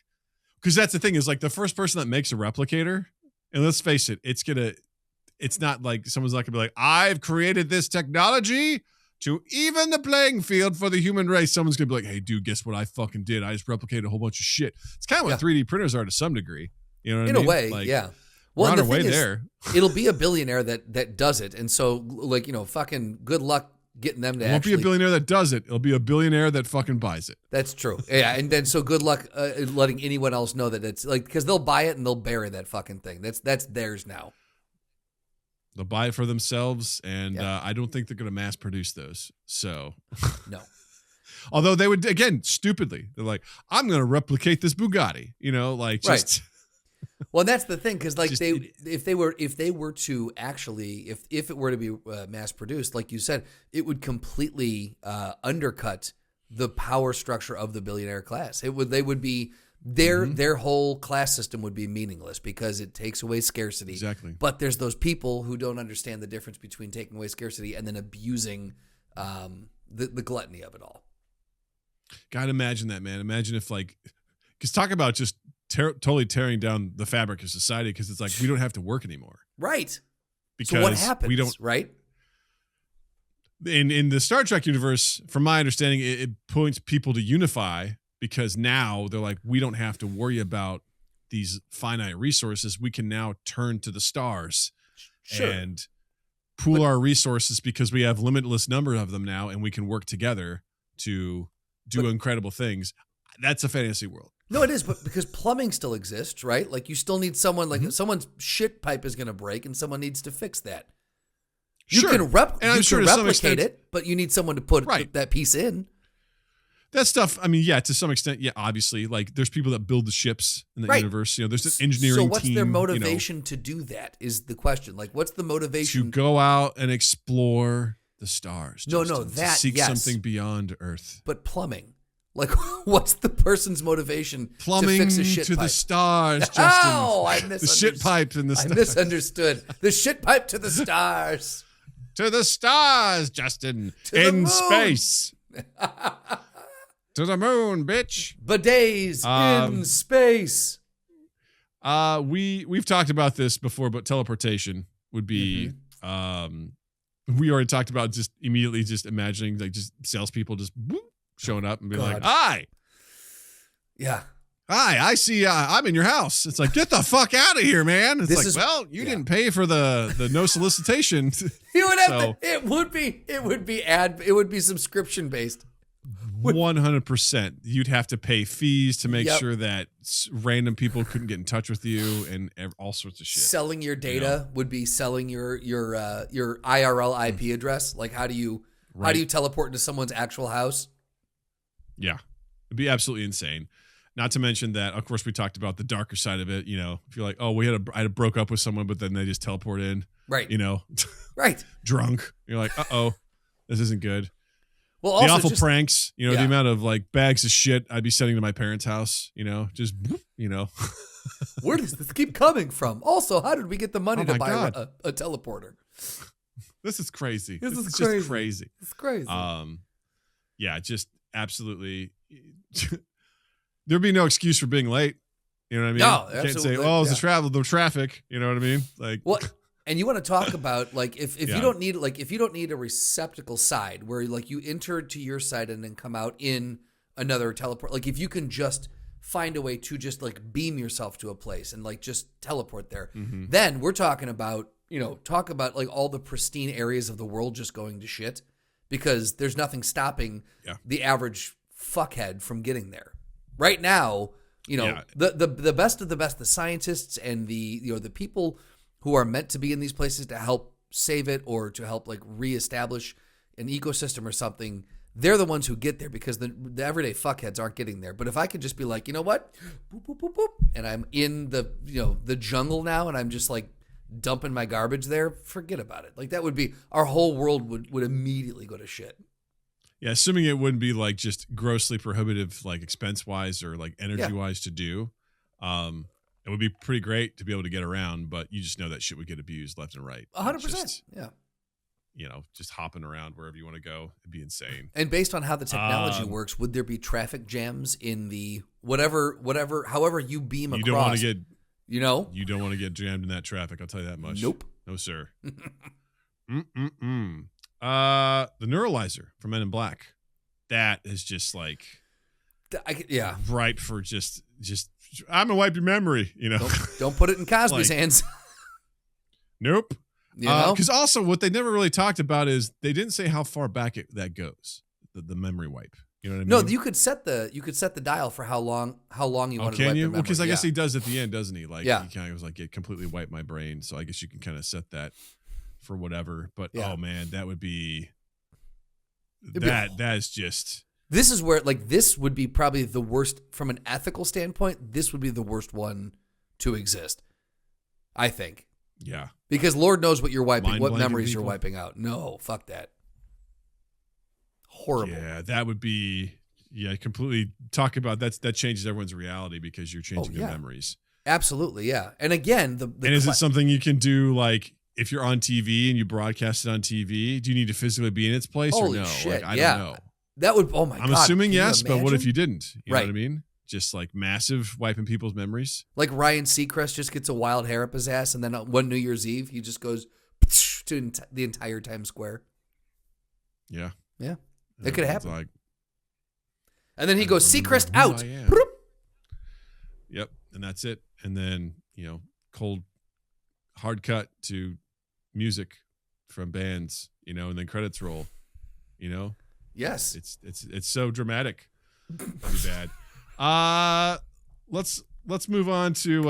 because that's the thing is like the first person that makes a replicator, and let's face it, it's not like someone's not gonna be like, I've created this technology to even the playing field for the human race. Someone's gonna be like, hey dude, guess what I fucking did? I just replicated a whole bunch of shit. It's kind of what 3D printers are to some degree. You know what I mean? In a way, like, yeah. Well, we're on our way there. It'll be a billionaire that does it. And so like, you know, fucking good luck getting them to It won't be a billionaire that does it. It'll be a billionaire that fucking buys it. That's true. Yeah. And then so good luck letting anyone else know that it's like, because they'll buy it and they'll bury that fucking thing. That's theirs now. They'll buy it for themselves, and I don't think they're going to mass produce those. So, no. Although they would, again, stupidly, they're like, I'm going to replicate this Bugatti, you know, like just. Right. Well, that's the thing, because like if they were to actually, if it were to be mass produced, like you said, it would completely undercut the power structure of the billionaire class. They would be. Their whole class system would be meaningless because it takes away scarcity. Exactly. But there's those people who don't understand the difference between taking away scarcity and then abusing the gluttony of it all. God, imagine that, man. Imagine if like, because talk about just totally tearing down the fabric of society, because it's like we don't have to work anymore. Right. because so what happens, we don't. Right? In the Star Trek universe, from my understanding, it points people to unify because now they're like, we don't have to worry about these finite resources. We can now turn to the stars and pool our resources because we have limitless number of them now, and we can work together to do incredible things. That's a fantasy world. No, it is, but because plumbing still exists, right? Like you still need someone, like if someone's shit pipe is going to break and someone needs to fix that. You can replicate it, but you need someone to put that piece in. That stuff, I mean, yeah, to some extent, yeah, obviously, like there's people that build the ships in the universe. You know, there's an engineering team. So what's their motivation to do that is the question. Like, what's the motivation? To go out and explore the stars. No, to seek something beyond Earth. But plumbing. Like, what's the person's motivation plumbing to fix a shit to pipe? The stars, Justin. Oh, I misunderstood. The shit pipe in the stars. I misunderstood. The shit pipe to the stars. To the stars, Justin. In space. To the moon, bitch. Bidets in space. We've talked about this before, but teleportation would be we already talked about just immediately just imagining like just salespeople just showing up and being like, hi. Yeah. Hi, I see I'm in your house. It's like, get the fuck out of here, man. It's you didn't pay for the no solicitation. You would have it would be subscription based. 100%. You'd have to pay fees to make sure that random people couldn't get in touch with you and all sorts of shit. Selling your data would be selling your IRL IP address. Like how do you teleport into someone's actual house? Yeah. It'd be absolutely insane. Not to mention that, of course, we talked about the darker side of it. You know, if you're like, oh, I broke up with someone, but then they just teleport in. Right. You know, right. Drunk. You're like, this isn't good. Well, also the awful pranks, you know, the amount of like bags of shit I'd be sending to my parents' house, you know, just, you know. Where does this keep coming from? Also, how did we get the money to buy a teleporter? This is crazy. This is just crazy. It's crazy. Yeah, just absolutely. There'd be no excuse for being late. You know what I mean? No, absolutely. Can't say, the traffic. You know what I mean? Like what? And you want to talk about like if you don't need a receptacle side where like you enter to your side and then come out in another teleport. Like if you can just find a way to just like beam yourself to a place and like just teleport there, then we're talking about like all the pristine areas of the world just going to shit because there's nothing stopping the average fuckhead from getting there. Right now, the best of the best, the scientists and the people who are meant to be in these places to help save it or to help like reestablish an ecosystem or something, they're the ones who get there because the everyday fuckheads aren't getting there. But if I could just be like, you know what, boop, boop, boop, boop, and I'm in the jungle now and I'm just like dumping my garbage there, forget about it. Like that would be our whole world would immediately go to shit. Yeah, assuming it wouldn't be like just grossly prohibitive, like expense wise or like energy wise to do. It would be pretty great to be able to get around, but you just know that shit would get abused left and right. 100%. Yeah. You know, just hopping around wherever you want to go. It'd be insane. And based on how the technology works, would there be traffic jams in the however you beam across? You don't want to get, you don't want to get jammed in that traffic. I'll tell you that much. Nope. No, sir. The Neuralyzer from Men in Black. That is just like, ripe for just I'm gonna wipe your memory, you know. Don't put it in Cosby's hands. Nope. You know? Because also what they never really talked about is they didn't say how far back that goes. The memory wipe. You know what I mean? No, you could set the dial for how long you want to wipe the memory. Well, because I guess he does at the end, doesn't he? Like he kind of was like, it completely wiped my brain. So I guess you can kind of set that for whatever. But oh man, that would be that is just. This is where, like, this would be probably the worst from an ethical standpoint. This would be the worst one to exist, I think. Yeah. Because Lord knows what you're wiping, what memories you're wiping out. No, fuck that. Horrible. Yeah, that would be, completely talk about that changes everyone's reality because you're changing their memories. Absolutely, yeah. And again, and is it something you can do, like, if you're on TV and you broadcast it on TV, do you need to physically be in its place or no? Shit, like, I don't know. That would, oh my God. I'm assuming yes, but what if you didn't? You know right. what I mean? Just like massive wiping people's memories. Like Ryan Seacrest just gets a wild hair up his ass, and then one New Year's Eve, he just goes, to the entire Times Square. Yeah. Yeah. It could happen. Like, and then he goes, Seacrest out. Yep. And that's it. And then, cold hard cut to music from bands, and then credits roll, Yes. It's so dramatic. Pretty bad. Let's move on to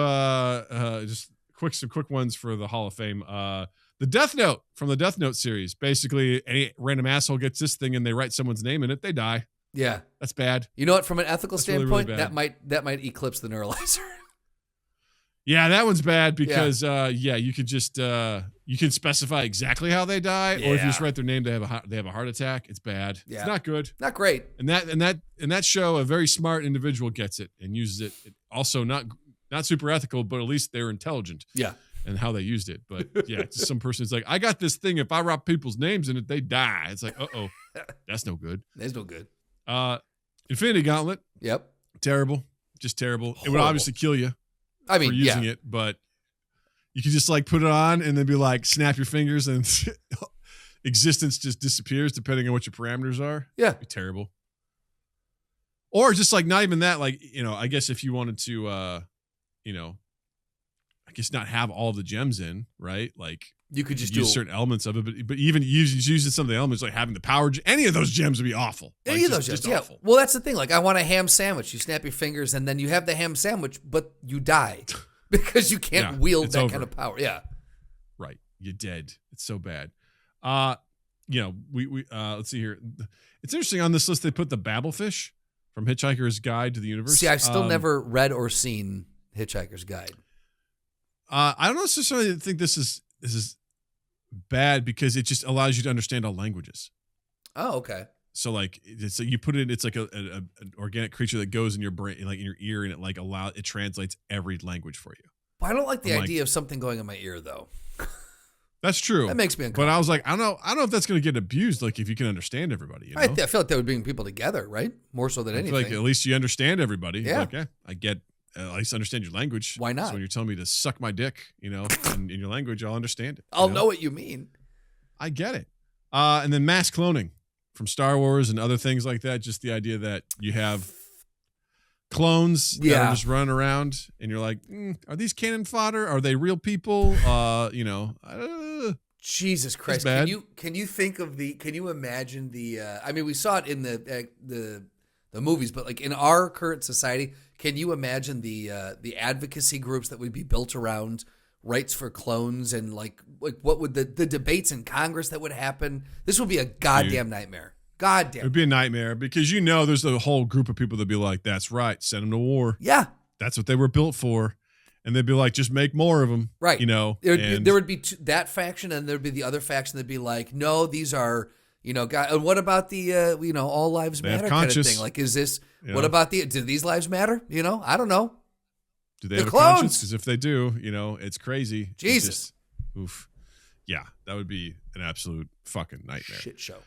just some quick ones for the Hall of Fame. The Death Note from the Death Note series. Basically, any random asshole gets this thing and they write someone's name in it, they die. Yeah. That's bad. You know what? From an ethical standpoint, really that might eclipse the Neuralyzer. Yeah, that one's bad because you could just you can specify exactly how they die, or if you just write their name, they have a heart attack. It's bad. Yeah. It's not good. Not great. And that show, a very smart individual gets it and uses it. Also not super ethical, but at least they're intelligent. Yeah. And how they used it. But yeah, just some person's like, I got this thing. If I write people's names in it, they die. It's like, that's no good. That's no good. Infinity Gauntlet. Yep. Terrible. Just terrible. Horrible. It would obviously kill you. I mean, for using it, but you could just like put it on and then be like, snap your fingers and existence just disappears depending on what your parameters are. Yeah. It'd be terrible. Or just like not even that, like, I guess if you wanted to, I guess not have all the gems in, right? Like you could just use certain elements of it, but even using some of the elements, like having the power, any of those gems would be awful. Any of those gems, yeah. Awful. Well, that's the thing. Like I want a ham sandwich. You snap your fingers and then you have the ham sandwich, but you die because you can't wield that kind of power. Yeah. Right. You're dead. It's so bad. We let's see here. It's interesting on this list. They put the Babelfish from Hitchhiker's Guide to the Universe. See, I've still never read or seen Hitchhiker's Guide. I don't necessarily think this is bad because it just allows you to understand all languages. Oh, okay. So like you put it, it's like an organic creature that goes in your brain, like in your ear, and it translates every language for you. Well, I don't like the idea of something going in my ear though. That's true. That makes me uncomfortable. But I was like, I don't know if that's going to get abused. Like if you can understand everybody, I feel like that would bring people together, right? More so than anything. I feel like at least you understand everybody. Yeah. Like, I get. At least understand your language. Why not? So when you're telling me to suck my dick, in your language, I'll understand it. I'll know what you mean. I get it. And then mass cloning from Star Wars and other things like that. Just the idea that you have clones that are just running around, and you're like, are these cannon fodder? Are they real people? Jesus Christ! Can you think of Can you imagine the? I mean, we saw it in the movies, but like in our current society. Can you imagine the advocacy groups that would be built around rights for clones and like what would the debates in Congress that would happen? This would be a goddamn nightmare. Goddamn. It'd be a nightmare because there's a whole group of people that'd be like, that's right, send them to war. Yeah. That's what they were built for. And they'd be like, just make more of them. Right. There would be that faction and there'd be the other faction that'd be like, no, these are, guys. And what about the, all lives matter kind of thing? Like, is this... What about do these lives matter? I don't know. Do they have a conscience? Because if they do, it's crazy. Jesus. Oof. Yeah, that would be an absolute fucking nightmare. Shit show.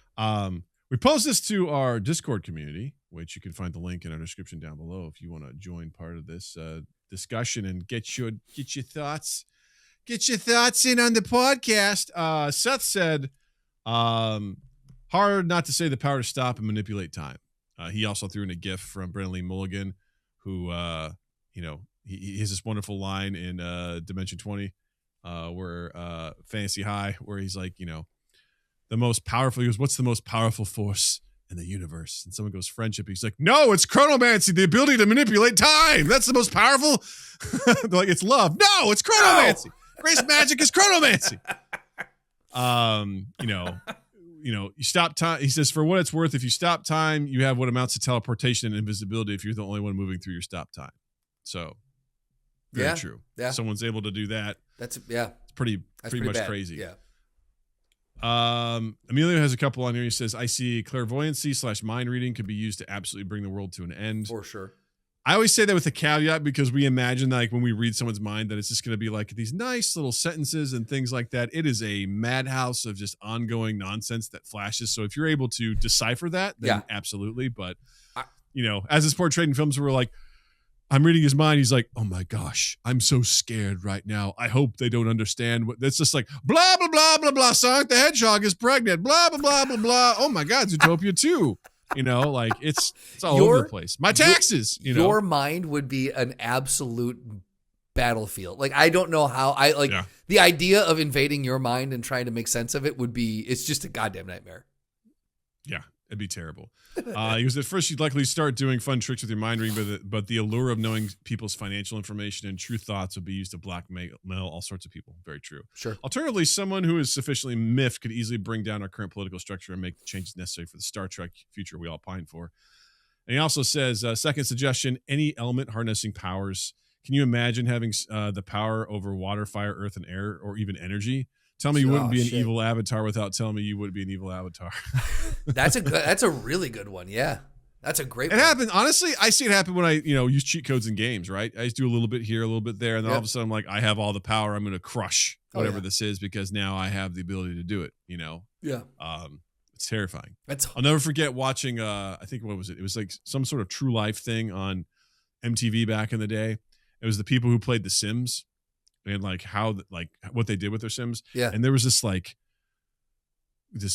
We post this to our Discord community, which you can find the link in our description down below if you want to join part of this discussion and get your thoughts. Get your thoughts in on the podcast. Seth said, hard not to say the power to stop and manipulate time. He also threw in a GIF from Brennan Lee Mulligan, who, he has this wonderful line in Dimension 20, where Fantasy High, where he's like, the most powerful. He goes, "What's the most powerful force in the universe?" And someone goes, "Friendship." He's like, "No, it's chronomancy, the ability to manipulate time. That's the most powerful." They're like, "It's love." No, it's chronomancy. Grace magic is chronomancy. You stop time. He says, for what it's worth, if you stop time, you have what amounts to teleportation and invisibility if you're the only one moving through your stop time. So, very true. Yeah. Someone's able to do that. It's pretty much bad. crazy. Yeah. Emilio has a couple on here. He says, I see clairvoyancy / mind reading could be used to absolutely bring the world to an end. For sure. I always say that with a caveat because we imagine like when we read someone's mind that it's just going to be like these nice little sentences and things like that. It is a madhouse of just ongoing nonsense that flashes. So if you're able to decipher that, then absolutely. But, as it's portrayed in films where we're like, I'm reading his mind. He's like, oh my gosh, I'm so scared right now. I hope they don't understand what it's just like, blah, blah, blah, blah, blah. Sonic the Hedgehog is pregnant, blah, blah, blah, blah, blah. Oh my God, Zootopia 2. You know, like it's all over the place. My taxes, Your mind would be an absolute battlefield. Like, I don't know how the idea of invading your mind and trying to make sense of it it's just a goddamn nightmare. Yeah, it'd be terrible. He was at first you'd likely start doing fun tricks with your mind reading, but the allure of knowing people's financial information and true thoughts would be used to blackmail all sorts of people. Very true. Sure. Alternatively, someone who is sufficiently miffed could easily bring down our current political structure and make the changes necessary for the Star Trek future we all pine for. And he also says, second suggestion, any element harnessing powers. Can you imagine having the power over water, fire, earth, and air, or even energy? Tell me you wouldn't be an evil avatar without telling me you would be an evil avatar. That's a really good one. Yeah. That's a great one. It happened. Honestly, I see it happen when I, use cheat codes in games, right? I just do a little bit here, a little bit there. And then all of a sudden I'm like, I have all the power. I'm going to crush whatever this is because now I have the ability to do it, Yeah. It's terrifying. I'll never forget watching, I think, what was it? It was like some sort of true life thing on MTV back in the day. It was the people who played The Sims. And like what they did with their Sims. Yeah. And there was this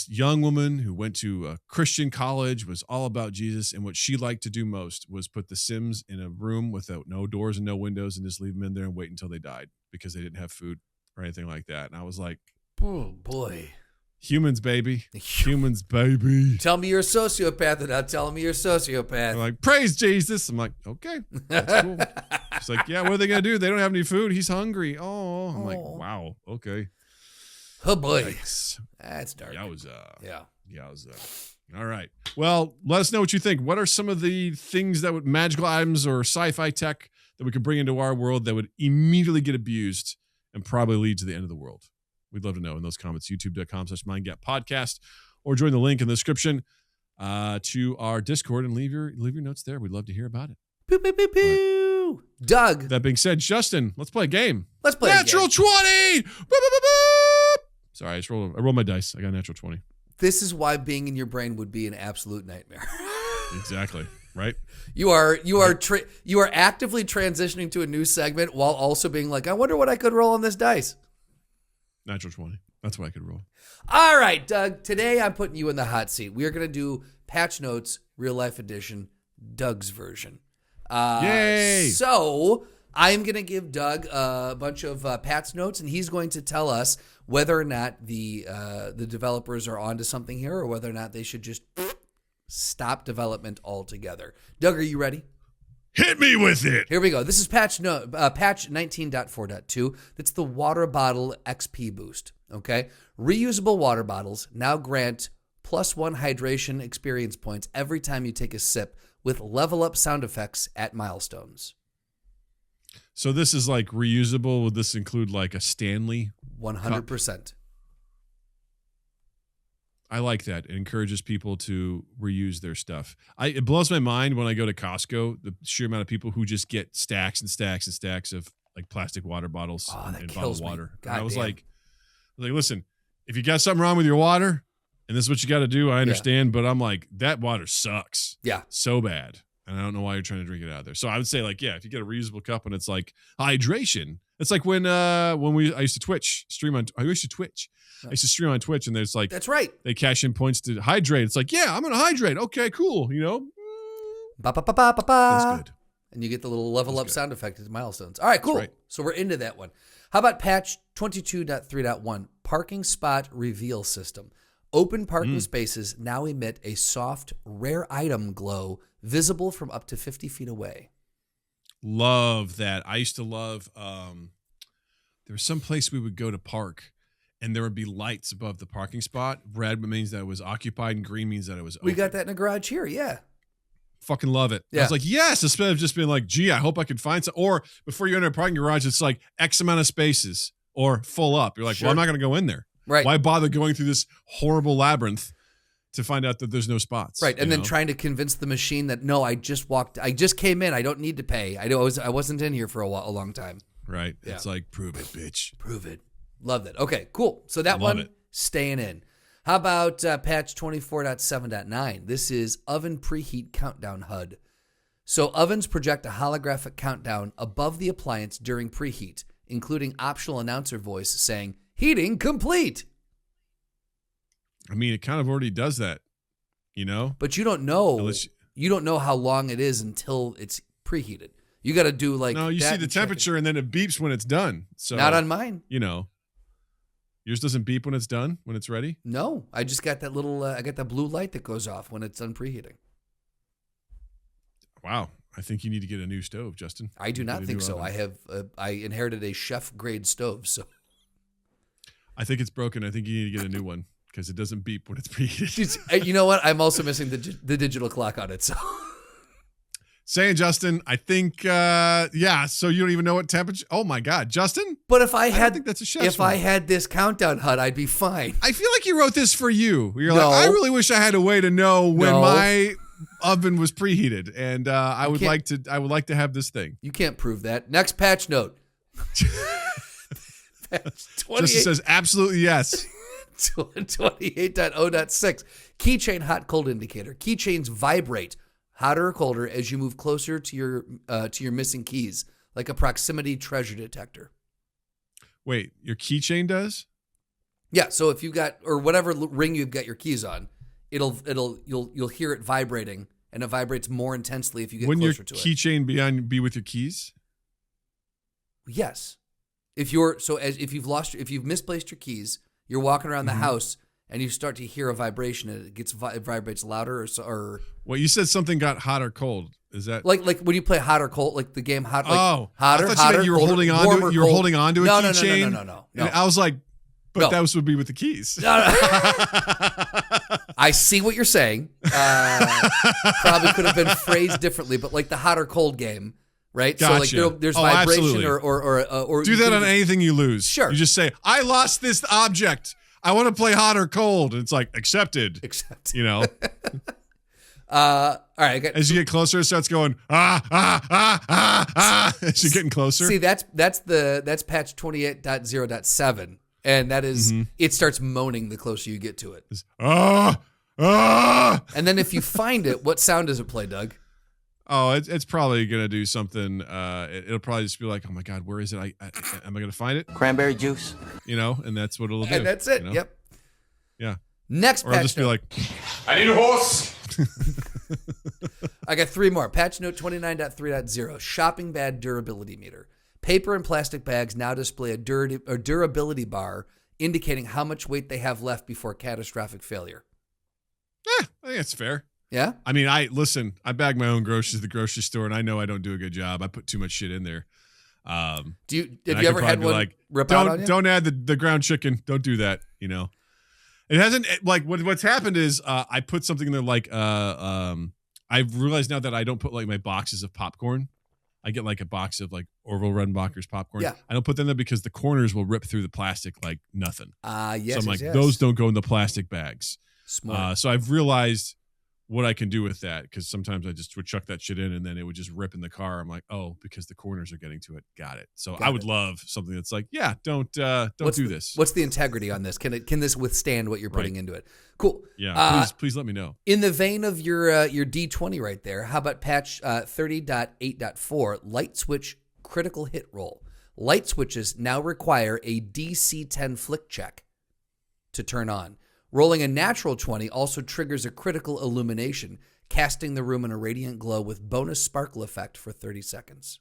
young woman who went to a Christian college, was all about Jesus. And what she liked to do most was put the Sims in a room without no doors and no windows and just leave them in there and wait until they died because they didn't have food or anything like that. And I was like, oh boy. Humans, baby. Humans, baby. Tell me you're a sociopath without telling me you're a sociopath. They're like, praise Jesus. I'm like, okay, that's cool. She's like, yeah, what are they going to do? They don't have any food. He's hungry. Oh, I'm like, wow. Okay. Oh boy. Yikes. That's dark. Yeah. All right. Well, let us know what you think. What are some of the things that would magical items or sci-fi tech that we could bring into our world that would immediately get abused and probably lead to the end of the world? We'd love to know in those comments, youtube.com/mindgappodcast, or join the link in the description to our Discord and leave your notes there. We'd love to hear about it. Pew, pew, pew, pew. Doug. That being said, Justin, let's play a game. Let's play Natural a game. 20! Boop, boop, boop, boop. Sorry, I rolled my dice. I got a natural 20. This is why being in your brain would be an absolute nightmare. Exactly. Right? You are actively transitioning to a new segment while also being like, I wonder what I could roll on this dice. Natural 20. That's what I could roll. All right, Doug. Today I'm putting you in the hot seat. We are going to do Patch Notes Real Life Edition, Doug's version. Yay! So I'm going to give Doug a bunch of Patch Notes, and he's going to tell us whether or not the developers are onto something here, or whether or not they should just stop development altogether. Doug, are you ready? Hit me with it. Here we go. This is patch 19.4.2. That's the water bottle XP boost. Okay. Reusable water bottles now grant +1 hydration experience points every time you take a sip with level up sound effects at milestones. So this is like reusable. Would this include like a Stanley? 100%. I like that. It encourages people to reuse their stuff. It blows my mind when I go to Costco, the sheer amount of people who just get stacks and stacks and stacks of like plastic water bottles and bottled water. And I was like, listen, if you got something wrong with your water and this is what you got to do, I understand. But I'm like, that water sucks. Yeah. So bad. And I don't know why you're trying to drink it out of there. So I would say like, if you get a reusable cup and it's like hydration. It's like when I used to stream on Twitch, and there's like, that's right. They cash in points to hydrate. It's like, I'm going to hydrate. Okay, cool. Ba, ba, ba, ba, ba, ba. That's good. And you get the little level up sound effect at milestones. All right, cool. Right. So we're into that one. How about patch 22.3.1, parking spot reveal system. Open parking spaces now emit a soft, rare item glow visible from up to 50 feet away. Love that. I used to love, there was some place we would go to park and there would be lights above the parking spot. Red means that it was occupied and green means that it was open. We got that in a garage here, yeah. Fucking love it. Yeah. I was like, yes, instead of just being like, gee, I hope I can find some. Or before you enter a parking garage, it's like X amount of spaces or full up. You're like, well, I'm not going to go in there. Right. Why bother going through this horrible labyrinth to find out that there's no spots? Right. And then trying to convince the machine that, no, I just came in. I don't need to pay. I wasn't in here for a long time. Right. Yeah. It's like, prove it, bitch. Prove it. Love that. Okay, cool. So that one, staying in. How about patch 24.7.9? This is oven preheat countdown HUD. So ovens project a holographic countdown above the appliance during preheat, including optional announcer voice saying, "Heating complete." I mean, it kind of already does that, you know? But you don't know. Unless You don't know how long it is until it's preheated. You got to do like no, you that see the and check it. temperature and then it beeps when it's done. So Not on mine. You know, yours doesn't beep when it's done, when it's ready. No, I just got that little. I got that blue light that goes off when it's done preheating. Wow, I think you need to get a new stove, Justin. I do not think so. Oven. I inherited a chef grade stove, so I think it's broken. I think you need to get a new one because it doesn't beep when it's preheated. You know what? I'm also missing the digital clock on it. So saying, Justin, I think, yeah. So you don't even know what temperature? Oh my God, Justin! But if I don't think that's a chef's if I had this countdown HUD, I'd be fine. I feel like you wrote this for you. You're No. like, I really wish I had a way to know when No. my oven was preheated, and I would like to have this thing. You can't prove that. Next patch note. Patch 28. Justin says absolutely yes. 28.0.6 keychain hot cold indicator. Keychains vibrate hotter or colder as you move closer to your missing keys, like a proximity treasure detector. Wait, your keychain does? Yeah, so if you got or whatever ring you've got your keys on, you'll hear it vibrating, and it vibrates more intensely if you get Wouldn't closer your to it. keychain be with your keys? Yes. If you've misplaced your keys, you're walking around the house and you start to hear a vibration and it vibrates louder or Well, you said something got hot or cold. Is that like when you play hot or cold, like the game hot? Like hotter. I thought hotter, you were colder, holding on to warmer, it. You were cold. holding on to a keychain. No. And I was like, but No. those would be with the keys. No. I see what you're saying. Probably could have been phrased differently, but like the hot or cold game, right? Gotcha. So like there's Oh, vibration absolutely. or Do you that can on just- anything you lose. Sure. You just say, I lost this object. I want to play hot or cold. And it's like, accepted. Except, You know? all right. I got, As you get closer, it starts going, as you're getting closer. see, that's patch 28.0.7, and that is it starts moaning the closer you get to it. And then if you find it, what sound does it play, Doug? Oh, it's probably gonna do something. It'll probably just be like, "Oh my God, where is it? Am I gonna find it?" Cranberry juice. You know, and that's what it'll do. And that's it. you know? Yep. Yeah. Next Or I'll patch just be note. like, I need a horse. I got three more. Patch note 29.3.0, shopping bag durability meter. Paper and plastic bags now display a durability bar indicating how much weight they have left before catastrophic failure. I think that's fair. Yeah? I mean, I bag my own groceries at the grocery store, and I know I don't do a good job. I put too much shit in there. Have And you I could ever probably had be one like, rip out on you? Don't add the ground chicken. Don't do that. You know, it hasn't like what's happened is I put something in there like I've realized now that I don't put like my boxes of popcorn. I get like a box of like Orville Redenbacher's popcorn. Yeah. I don't put them there because the corners will rip through the plastic like nothing. Yes, So I'm like, yes. those don't go in the plastic bags. Smart. So I've realized what I can do with that because sometimes I just would chuck that shit in and then it would just rip in the car. I'm like, oh, because the corners are getting to it. Got it. So I would love something that's like, yeah, don't do this. What's the integrity on this? Can this withstand what you're putting into it? Cool. Yeah, please let me know. In the vein of your D20 right there, how about patch 30.8.4, light switch critical hit roll? Light switches now require a DC 10 flick check to turn on. Rolling a natural 20 also triggers a critical illumination, casting the room in a radiant glow with bonus sparkle effect for 30 seconds.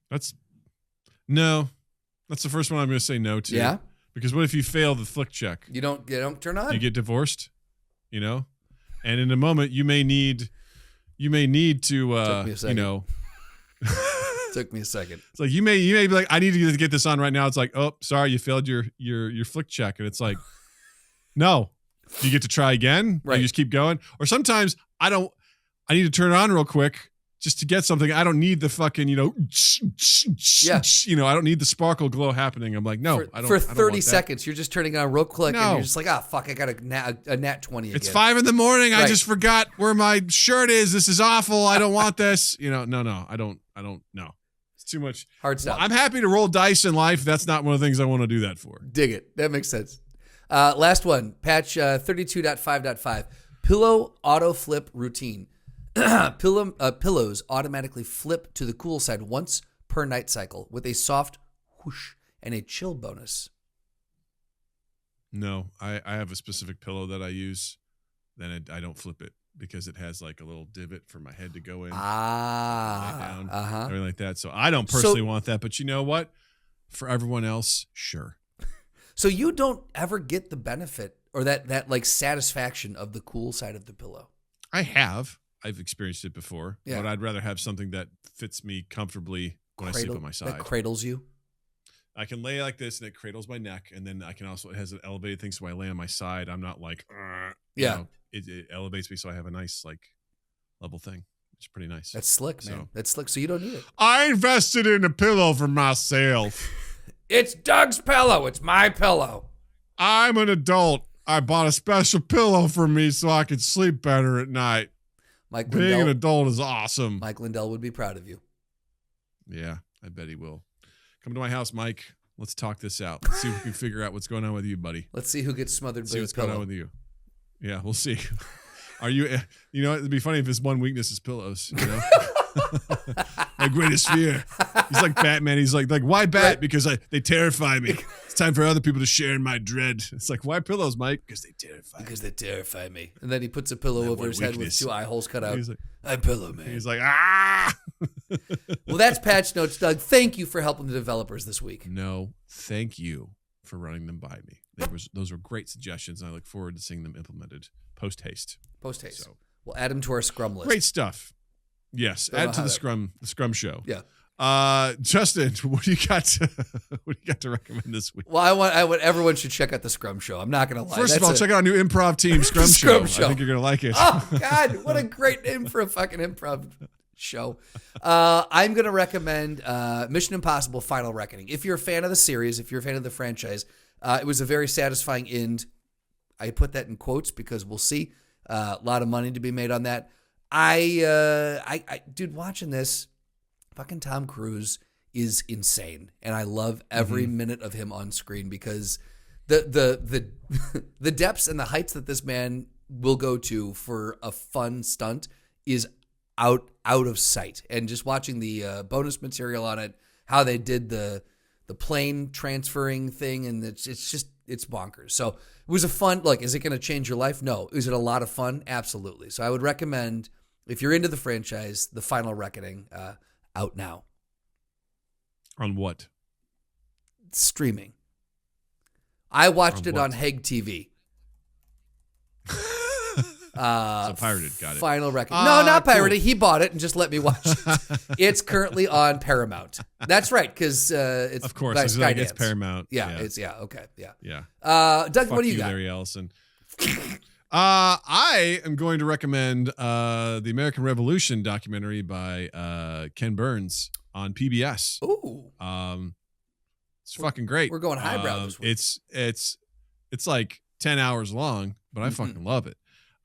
That's the first one I'm going to say no to. Yeah? Because what if you fail the flick check? You don't turn on? You get divorced, you know? And in a moment you may need to Took me a second. you know, Took me a second. it's like you may be like, I need to get this on right now. It's like, oh, sorry, you failed your flick check. And it's like, no. Do you get to try again? Right. You just keep going? Or sometimes I need to turn it on real quick just to get something. I don't need the fucking, you know, you know, I don't need the sparkle glow happening. I'm like, no, I don't. For I don't 30 want that. seconds, you're just turning it on real quick and No. you're just like, fuck, I got a nat 20 again. It's 5 a.m. I Right. just forgot where my shirt is. This is awful. I don't want this. You know, no, I don't know. It's too much. Hard stuff. I'm happy to roll dice in life. That's not one of the things I want to do that for. Dig it. That makes sense. Last one, patch 32.5.5, pillow auto flip routine. Pillows automatically flip to the cool side once per night cycle with a soft whoosh and a chill bonus. No, I have a specific pillow that I use. Then I don't flip it because it has like a little divot for my head to go in. Down, everything like that. So I don't personally want that. But you know what? For everyone else, sure. So you don't ever get the benefit or that like satisfaction of the cool side of the pillow? I have. I've experienced it before. Yeah. But I'd rather have something that fits me comfortably when I sleep on my side. That cradles you? I can lay like this and it cradles my neck, and then I can also, it has an elevated thing, so when I lay on my side, I'm not like, you know, it elevates me, so I have a nice like level thing. It's pretty nice. That's slick, man. That's slick. So you don't need it. I invested in a pillow for myself. It's Doug's pillow. It's my pillow. I'm an adult. I bought a special pillow for me so I could sleep better at night. Being an adult is awesome. Mike Lindell would be proud of you. Yeah, I bet he will. Come to my house, Mike. Let's talk this out. Let's see if we can figure out what's going on with you, buddy. Let's see who gets smothered by what's going on with you. Yeah, we'll see. Are you? You know, it'd be funny if his one weakness is pillows. You know, my greatest fear. He's like Batman. He's like why bat? Right. Because they terrify me. It's time for other people to share in my dread. It's like, why pillows, Mike? Because they terrify. Because they terrify me. And then he puts a pillow over his head with 2 eye holes cut out. He's like, I'm pillow man. He's like, ah. Well, that's Patch Notes, Doug. Thank you for helping the developers this week. No, thank you for running them by me. Those were great suggestions, and I look forward to seeing them implemented post haste. So we'll add them to our Scrum list. Great stuff. Yes, add to the Scrum show. Yeah. Justin, what do you got to recommend this week? Well, I want everyone should check out the Scrum Show. I'm not going to lie. First of all, check out our new improv team, Scrum Show. I think you're going to like it. Oh God, what a great name for a fucking improv show. I'm going to recommend Mission Impossible: Final Reckoning. If you're a fan of the series, if you're a fan of the franchise, it was a very satisfying end. I put that in quotes because we'll see. A lot of money to be made on that. Dude, watching this, fucking Tom Cruise is insane, and I love every minute of him on screen because the the depths and the heights that this man will go to for a fun stunt is out of sight. And just watching the bonus material on it, how they did the plane transferring thing, and it's bonkers. So it was a fun. Like, is it going to change your life? No. Is it a lot of fun? Absolutely. So I would recommend, if you're into the franchise, The Final Reckoning, out now. On what? Streaming. I watched it on Heg TV. So pirated, got it. Final Reckoning. No, not pirated. Cool. He bought it and just let me watch it. It's currently on Paramount. That's right, because it's of course by Skydance. It's Paramount. Yeah, it's okay. Yeah. Doug, Fuck what do you got? Larry Ellison. I am going to recommend the American Revolution documentary by Ken Burns on PBS. Ooh. It's fucking great. We're going highbrow this week. It's like 10 hours long, but I fucking love it.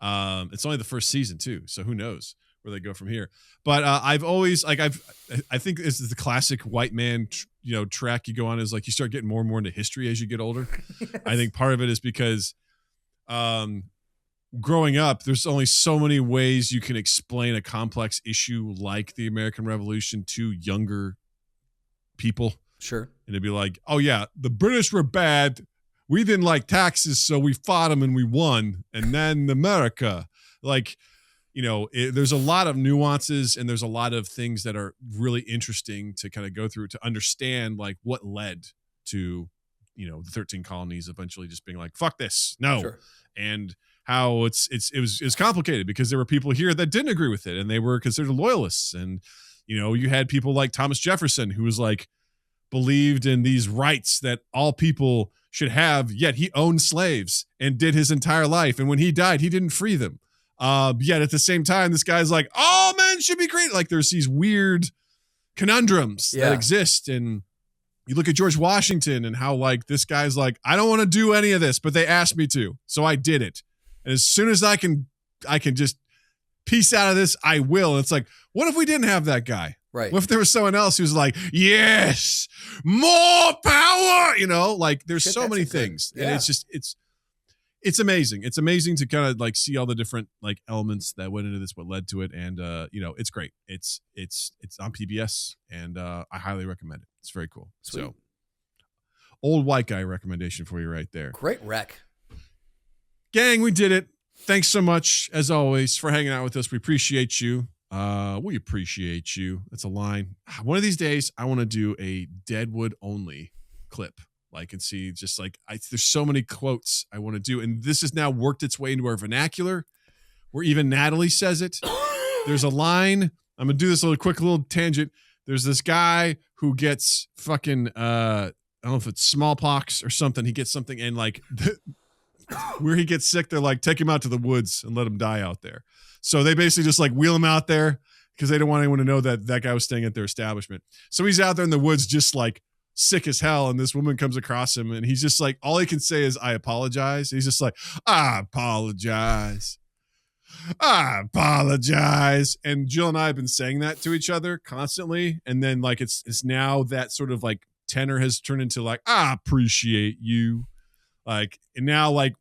It's only the first season too, so who knows where they go from here. But I've always I think this is the classic white man track you go on, is like you start getting more and more into history as you get older. Yes. I think part of it is because growing up, there's only so many ways you can explain a complex issue like the American Revolution to younger people. Sure. And it'd be like, oh yeah, the British were bad. We didn't like taxes, so we fought them and we won. And then America, there's a lot of nuances and there's a lot of things that are really interesting to kind of go through to understand like what led to, the 13 colonies eventually just being like, fuck this. No. Sure. And how it was complicated because there were people here that didn't agree with it and they were considered loyalists. And, you had people like Thomas Jefferson, who was like, believed in these rights that all people should have, yet he owned slaves and did his entire life. And when he died, he didn't free them. Yet at the same time, this guy's like, all men should be created. Like there's these weird conundrums that exist. And you look at George Washington and how like this guy's like, I don't want to do any of this, but they asked me to, so I did it. And as soon as I can just piece out of this, I will. And it's like, what if we didn't have that guy? Right. What if there was someone else who's like, yes, more power? There's so many things. And it's just, it's amazing. It's amazing to kind of like see all the different like elements that went into this, what led to it, and it's great. It's on PBS, and I highly recommend it. It's very cool. Sweet. So, old white guy recommendation for you right there. Great rec. Gang, we did it. Thanks so much, as always, for hanging out with us. We appreciate you. We appreciate you. That's a line. One of these days, I want to do a Deadwood only clip. Like, and see just like, there's so many quotes I want to do. And this has now worked its way into our vernacular where even Natalie says it. There's a line. I'm going to do this little tangent. There's this guy who gets fucking, I don't know if it's smallpox or something. He gets something and like where he gets sick, they're like, take him out to the woods and let him die out there. So they basically just like wheel him out there because they don't want anyone to know that that guy was staying at their establishment. So he's out there in the woods just like sick as hell, and this woman comes across him and he's just like, all he can say is, I apologize. He's just like, I apologize. And Jill and I have been saying that to each other constantly, and then like it's now that sort of like tenor has turned into like, I appreciate you. Like, and now like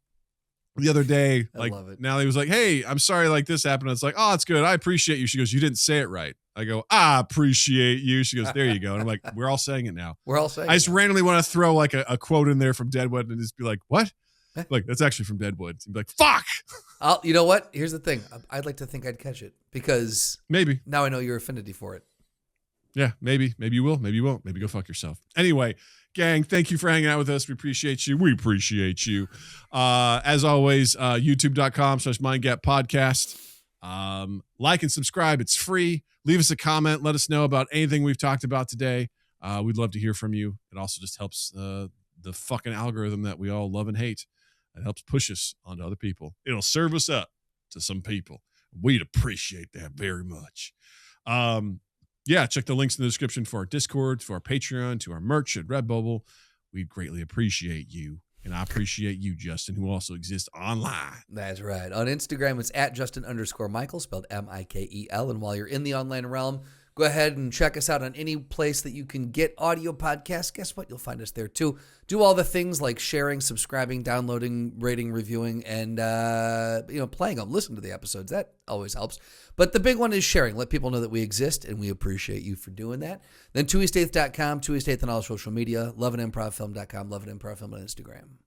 the other day, like Natalie was like, hey, I'm sorry like this happened. It's like, oh, it's good. I appreciate you. She goes, you didn't say it right. I go, I appreciate you. She goes, there you go. And I'm like, we're all saying it now. We're all saying I just randomly want to throw like a quote in there from Deadwood and just be like, what? Like, that's actually from Deadwood. And be like, fuck. You know what? Here's the thing. I'd like to think I'd catch it because maybe now I know your affinity for it. Yeah, maybe. Maybe you will. Maybe you won't. Maybe go fuck yourself. Anyway, gang, thank you for hanging out with us. We appreciate you. We appreciate you. As always, youtube.com/mindgappodcast. Like and subscribe. It's free. Leave us a comment. Let us know about anything we've talked about today. We'd love to hear from you. It also just helps the fucking algorithm that we all love and hate. It helps push us onto other people. It'll serve us up to some people. We'd appreciate that very much. Yeah, check the links in the description for our Discord, to our Patreon, to our merch at Redbubble. We'd greatly appreciate you. And I appreciate you, Justin, who also exists online. That's right. On Instagram, it's at Justin_Michael, spelled Mikel. And while you're in the online realm, go ahead and check us out on any place that you can get audio podcasts. Guess what? You'll find us there too. Do all the things like sharing, subscribing, downloading, rating, reviewing, and playing them. Listen to the episodes. That always helps. But the big one is sharing. Let people know that we exist, and we appreciate you for doing that. Then TwoEastEighth.com, TwoEastEighth on all social media, loveandimprovfilm.com, loveandimprovfilm on Instagram.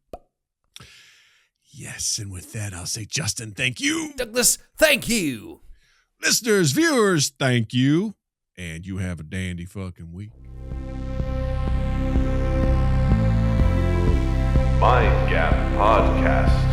Yes, and with that, I'll say, Justin, thank you. Douglas, thank you. Listeners, viewers, thank you. And you have a dandy fucking week. Mind Gap Podcast.